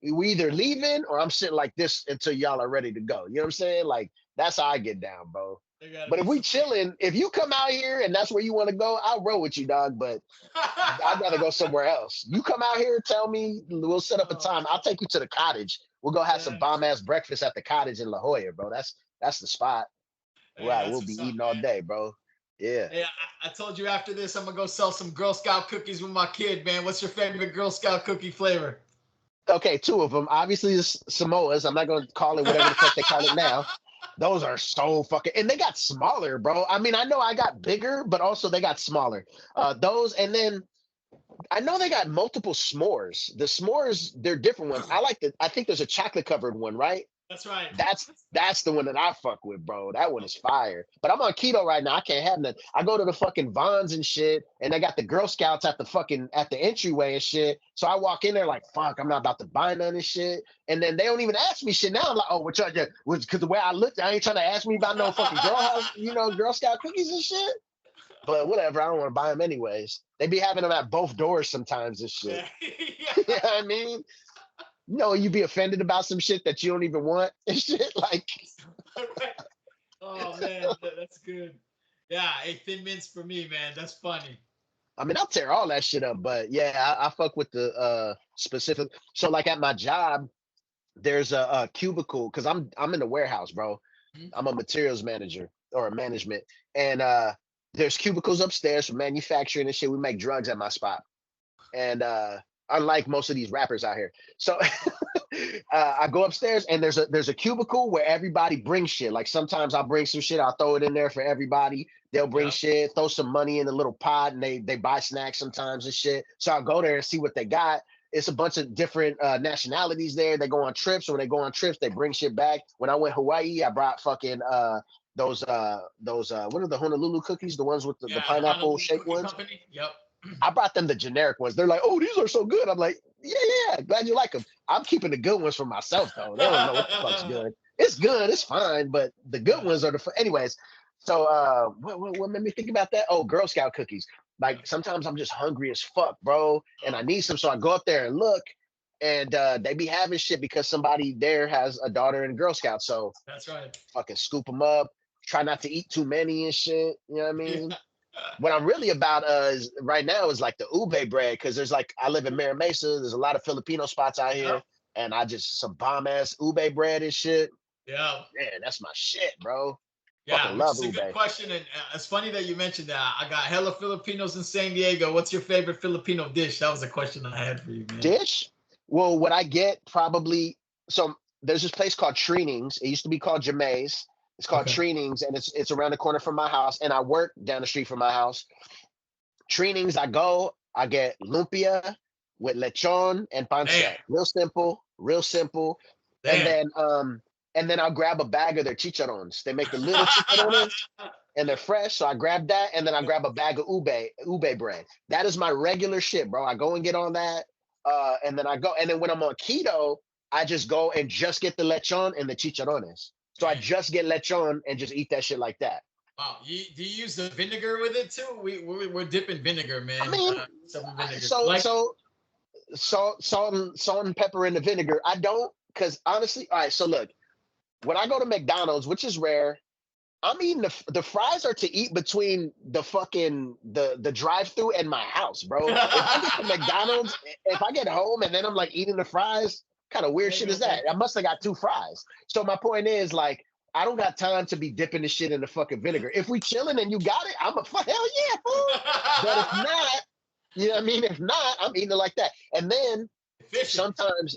We either leaving or I'm sitting like this until y'all are ready to go. You know what I'm saying? Like that's how I get down, bro. There got to But be if we some. chilling, if you come out here and that's where you want to go, I'll roll with you, dog. But I'd rather go somewhere else. You come out here, tell me, we'll set up a Oh, time. I'll take you to the cottage. We'll go have some man. bomb ass breakfast at the cottage in La Jolla, bro. That's the spot. Hey, Right, that's we'll be what's up, eating all man. day, bro. Yeah. Hey, I told you after this, I'm gonna go sell some Girl Scout cookies with my kid, man. What's your favorite Girl Scout cookie flavor? Okay, two of them. Obviously, the Samoas. I'm not going to call it whatever the fuck they call it now. Those are so fucking, and they got smaller, bro. I mean, I know I got bigger, but also they got smaller. Those, and then I know they got multiple s'mores. The s'mores, they're different ones. I like the. I think there's a chocolate covered one, right? That's right. That's the one that I fuck with, bro. That one is fire. But I'm on keto right now. I can't have none. I go to the fucking Vons and shit, and they got the Girl Scouts at the entryway and shit. So I walk in there like, fuck, I'm not about to buy none and shit. And then they don't even ask me shit. Now I'm like, oh, what y'all get? Because the way I looked, I ain't trying to ask me about no fucking Girl House, Girl Scout cookies and shit. But whatever, I don't want to buy them anyways. They be having them at both doors sometimes and shit. Yeah. You know what I mean? You be offended about some shit that you don't even want and shit. Like, Right. Oh man, that's good. Yeah, hey, thin mints for me, man. That's funny. I mean, I'll tear all that shit up, but yeah, I fuck with the specific. So, like at my job, there's a cubicle because I'm in the warehouse, bro. Hmm? I'm a materials manager or a management, and there's cubicles upstairs for manufacturing and shit. We make drugs at my spot, and unlike most of these rappers out here, so I go upstairs and there's a cubicle where everybody brings shit. Like sometimes I'll bring some shit, I'll throw it in there for everybody. They'll bring Yep. shit, throw some money in a little pot, and they buy snacks sometimes and shit. So I'll go there and see what they got. it's a bunch of different nationalities there. They go on trips. When they go on trips, they bring shit back. When I went Hawaii, I brought fucking those what are the Honolulu cookies? The ones with the pineapple shaped ones. Company. Yep. I brought them the generic ones. They're like, oh, these are so good. I'm like, yeah, glad you like them. I'm keeping the good ones for myself though. They don't know what the fuck's good. It's good, it's fine, but the good ones are anyways. So what made me think about that? Oh, Girl Scout cookies. Like sometimes I'm just hungry as fuck, bro, and I need some. So I go up there and look, and they be having shit because somebody there has a daughter in Girl Scout. So that's right. Fucking scoop them up. Try not to eat too many and shit. You know what I mean? What I'm really about is right now is like the ube bread, because there's like I live in Mira Mesa. There's a lot of Filipino spots out here, and I just some bomb ass ube bread and shit. Yeah, man, that's my shit, bro. Yeah, which is a good question, and it's funny that you mentioned that. I got hella Filipinos in San Diego. What's your favorite Filipino dish? That was a question I had for you, man. Dish? Well, what I get probably so there's this place called Treenings. It used to be called Jamay's. It's called Treenings, and it's around the corner from my house, and I work down the street from my house. Treenings, I get lumpia with lechon and pancit. Real simple, real simple. Damn. And then I'll grab a bag of their chicharrones. They make the little chicharrones and they're fresh. So I grab that, and then I grab a bag of ube bread. That is my regular shit, bro. I go and get on that. And then when I'm on keto, I just go and just get the lechon and the chicharrones. So I just get lechon and just eat that shit like that. Wow. Do you use the vinegar with it too? We're dipping vinegar, man. I mean, salt and pepper in the vinegar. I don't, because honestly, all right, so look, when I go to McDonald's, which is rare, I'm eating the fries are to eat between the fucking the drive-through and my house, bro. If I get to McDonald's, if I get home and then I'm like eating the fries, kind of weird shit is that? I must have got 2 fries. So my point is, like, I don't got time to be dipping the shit in the fucking vinegar. If we chilling and you got it, I'm a hell yeah, fool. But if not, you know what I mean? If not, I'm eating it like that. And then sometimes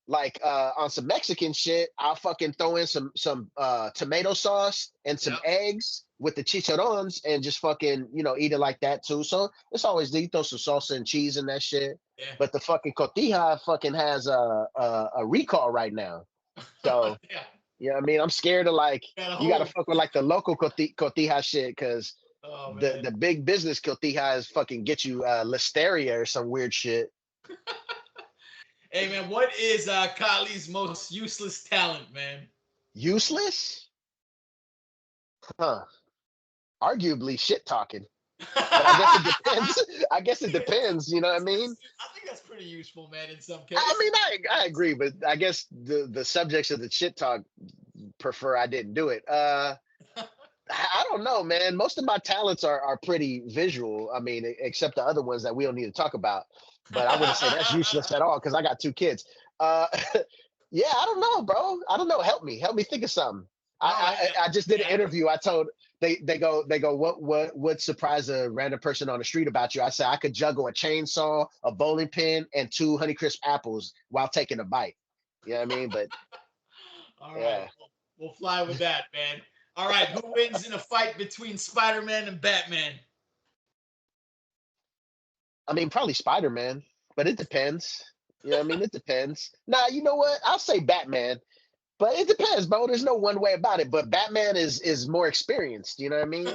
like on some Mexican shit, I'll fucking throw in some tomato sauce and some eggs with the chicharrones and just fucking, eat it like that too. So it's always, you throw some salsa and cheese in that shit. Yeah. But the fucking cotija fucking has a recall right now. So, you know what I mean? I'm scared of like, you gotta fuck with like the local cotija shit, because the big business cotijas fucking get you listeria or some weird shit. Hey man, what is Kahlee's most useless talent, man? Useless? Huh. Arguably shit talking. But I guess it depends. I guess it depends, you know what I mean? I think that's pretty useful, man, in some cases. I mean, I agree, but I guess the subjects of the shit talk prefer I didn't do it. I don't know, man. Most of my talents are pretty visual. I mean, except the other ones that we don't need to talk about. But I wouldn't say that's useless at all, because I got 2 kids. Yeah, I don't know, bro. I don't know. Help me think of something. I just did an interview. I told they go, what would surprise a random person on the street about you? I said I could juggle a chainsaw, a bowling pin, and 2 Honeycrisp apples while taking a bite. You know what I mean? But all right, we'll fly with that, man. All right, who wins in a fight between Spider-Man and Batman? I mean, probably Spider-Man, but it depends. You know what I mean? It depends. Nah, you know what? I'll say Batman, but it depends, bro. There's no one way about it. But Batman is more experienced. You know what I mean?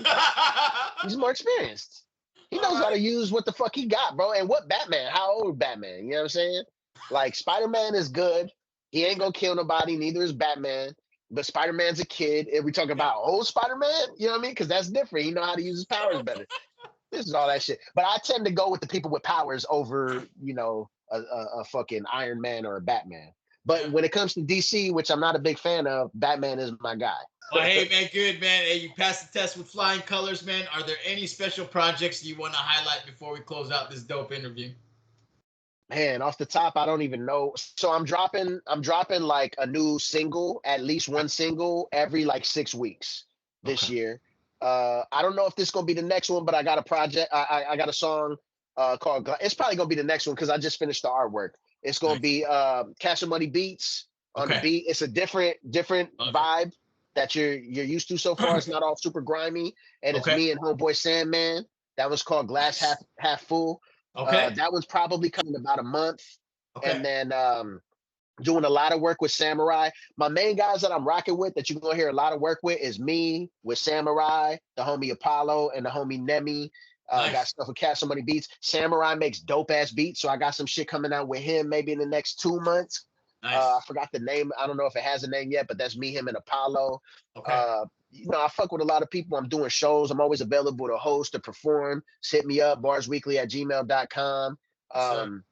He's more experienced. He knows how to use what the fuck he got, bro. And what Batman? How old Batman? You know what I'm saying? Like, Spider-Man is good. He ain't gonna kill nobody. Neither is Batman. But Spider-Man's a kid. If we talk about old Spider-Man, you know what I mean? Because that's different. He know how to use his powers better. This is all that shit. But I tend to go with the people with powers over, a fucking Iron Man or a Batman. But when it comes to DC, which I'm not a big fan of, Batman is my guy. Well, hey, man, good, man. Hey, you passed the test with flying colors, man. Are there any special projects you want to highlight before we close out this dope interview? Man, off the top, I don't even know. So I'm dropping like a new single, at least one single every like 6 weeks this year. I don't know if this is gonna be the next one, but I got a project. I got a song called. It's probably gonna be the next one because I just finished the artwork. It's gonna be Cash and Money Beats on the beat. It's a different vibe that you're used to so far. It's not all super grimy, and it's me and homeboy Sandman. That was called Glass Half Full. Okay. That one's probably coming in about a month. Okay. And then doing a lot of work with Samurai. My main guys that I'm rocking with that you're gonna hear a lot of work with is me with Samurai, the homie Apollo, and the homie Nemi. Got Nice. stuff with Cash Money Beats. Samurai makes dope ass beats, so I got some shit coming out with him maybe in the next 2 months. I Nice. forgot the name. I don't know if it has a name yet, but that's me, him, and Apollo. Okay. Uh, I fuck with a lot of people. I'm doing shows. I'm always available to host, to perform. Just hit me up, barsweekly@gmail.com. Yes, sir.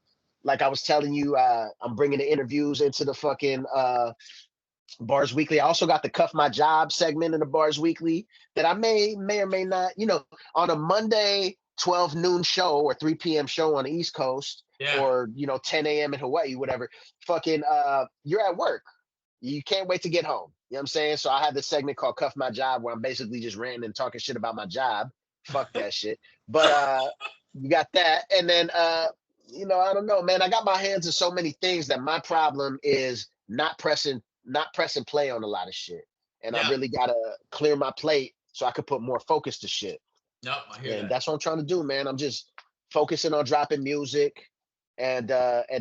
Like I was telling you, I'm bringing the interviews into the fucking Bars Weekly. I also got the Cuff My Job segment in the Bars Weekly that I may or may not, on a Monday 12 noon show or 3 p.m. show on the East Coast, Yeah. or 10 a.m. in Hawaii, whatever. Fucking you're at work. You can't wait to get home. You know what I'm saying? So I have this segment called Cuff My Job where I'm basically just ranting and talking shit about my job. Fuck that shit. But you got that. And then I don't know, man. I got my hands in so many things that my problem is not pressing play on a lot of shit. And I Yeah. really gotta clear my plate so I could put more focus to shit. Nope. I hear And that. that's what I'm trying to do, man. I'm just focusing on dropping music and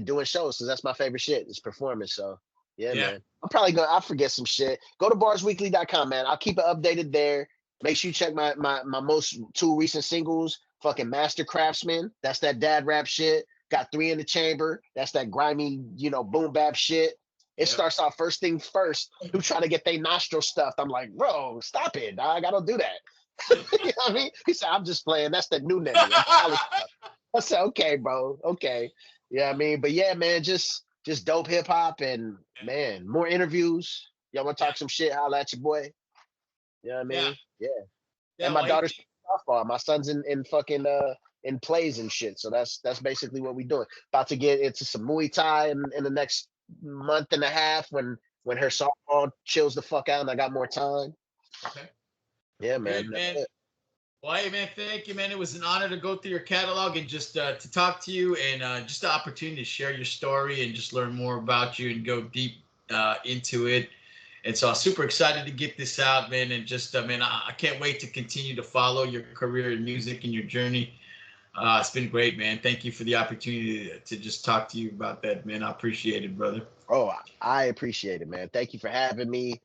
doing shows because that's my favorite shit is performance. So yeah, Yeah. man. I'll forget some shit. Go to barsweekly.com, man. I'll keep it updated there. Make sure you check my most two recent singles, fucking Master Craftsman. That's that dad rap shit. Got Three in the Chamber. That's that grimy, boom bap shit. It Yep. starts off first thing first. Who try to get their nostril stuffed? I'm like, bro, stop it, dog. I don't do that. You know what I mean? He said, I'm just playing. That's the new Nemi. I'm Cali stuff. I said, okay, bro. Okay. Yeah, I mean, but yeah, man, just dope hip hop and man, more interviews. Y'all want to Yeah. talk some shit? Holla at your boy. You know what I Yeah. mean? Yeah. Yeah. And Well, my hey, daughter's softball. My son's in fucking in plays and shit. So that's basically what we doing. About to get into some Muay Thai in the next month and a half when her softball chills the fuck out and I got more time. okay. Yeah, Well, man. good, That's man. it. Well, hey, man, thank you, man. It was an honor to go through your catalog and just to talk to you and just the opportunity to share your story and just learn more about you and go deep into it. And so I'm super excited to get this out, man. And just, man, I can't wait to continue to follow your career in music and your journey. It's been great, man. Thank you for the opportunity to just talk to you about that, man. I appreciate it, brother. Oh, I appreciate it, man. Thank you for having me.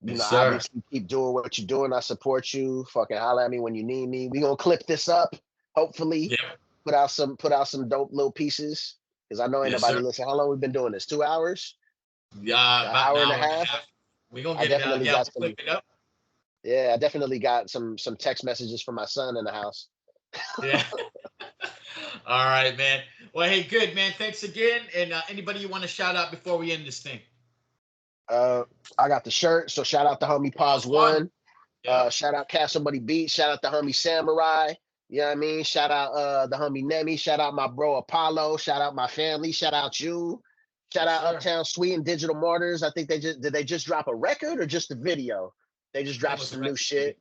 Yes, sir. Obviously keep doing what you're doing. I support you. Fucking holler at me when you need me. We gonna clip this up, hopefully. Yeah. Put out some dope little pieces. Because I know ain't Yes, nobody sir. listening. How long we been doing this? 2 hours? Yeah, An about an hour and a hour and a half? half. We're gonna I get it out. definitely Yeah, got we'll clip some. it up. Yeah, I definitely got some text messages from my son in the house. Yeah. All right, man. Well, hey, good, man. Thanks again. And anybody you want to shout out before we end this thing? Uh, I got the shirt. So shout out to homie Pause Pause one. One. Yep. Shout out Cash Somebody Beat. Shout out the homie Samurai. You know what I mean? Shout out the homie Nemi. Shout out my bro Apollo. Shout out my family. Shout out you. Shout Yes, out sir. Uptown Sweet and Digital Martyrs. I think they just drop a record or just a video? They just That dropped was the some new record. shit.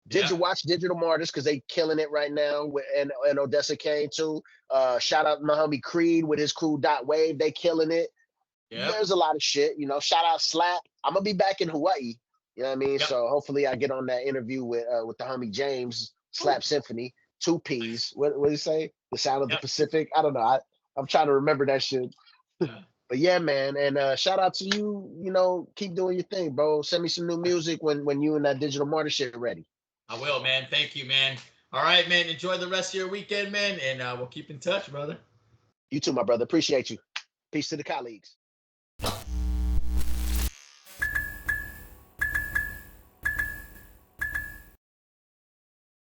Did Yeah. you watch Digital Martyrs? Because they killing it right now. And Odessa Kane too. Shout out my homie Creed with his cool dot wave. They killing it. Yep. There's a lot of shit. Shout out Slap. I'm gonna be back in Hawaii. You know what I mean? Yep. So hopefully I get on that interview with the homie James Ooh, Slap Symphony. Two P's. nice. What do you say? The Sound of the Yep. Pacific. I don't know. I'm trying to remember that shit. Yeah. But yeah, man. And shout out to you. Keep doing your thing, bro. Send me some new music when you and that Digital Martyr shit are ready. I will, man. Thank you, man. All right, man. Enjoy the rest of your weekend, man. And we'll keep in touch, brother. You too, my brother. Appreciate you. Peace to the colleagues.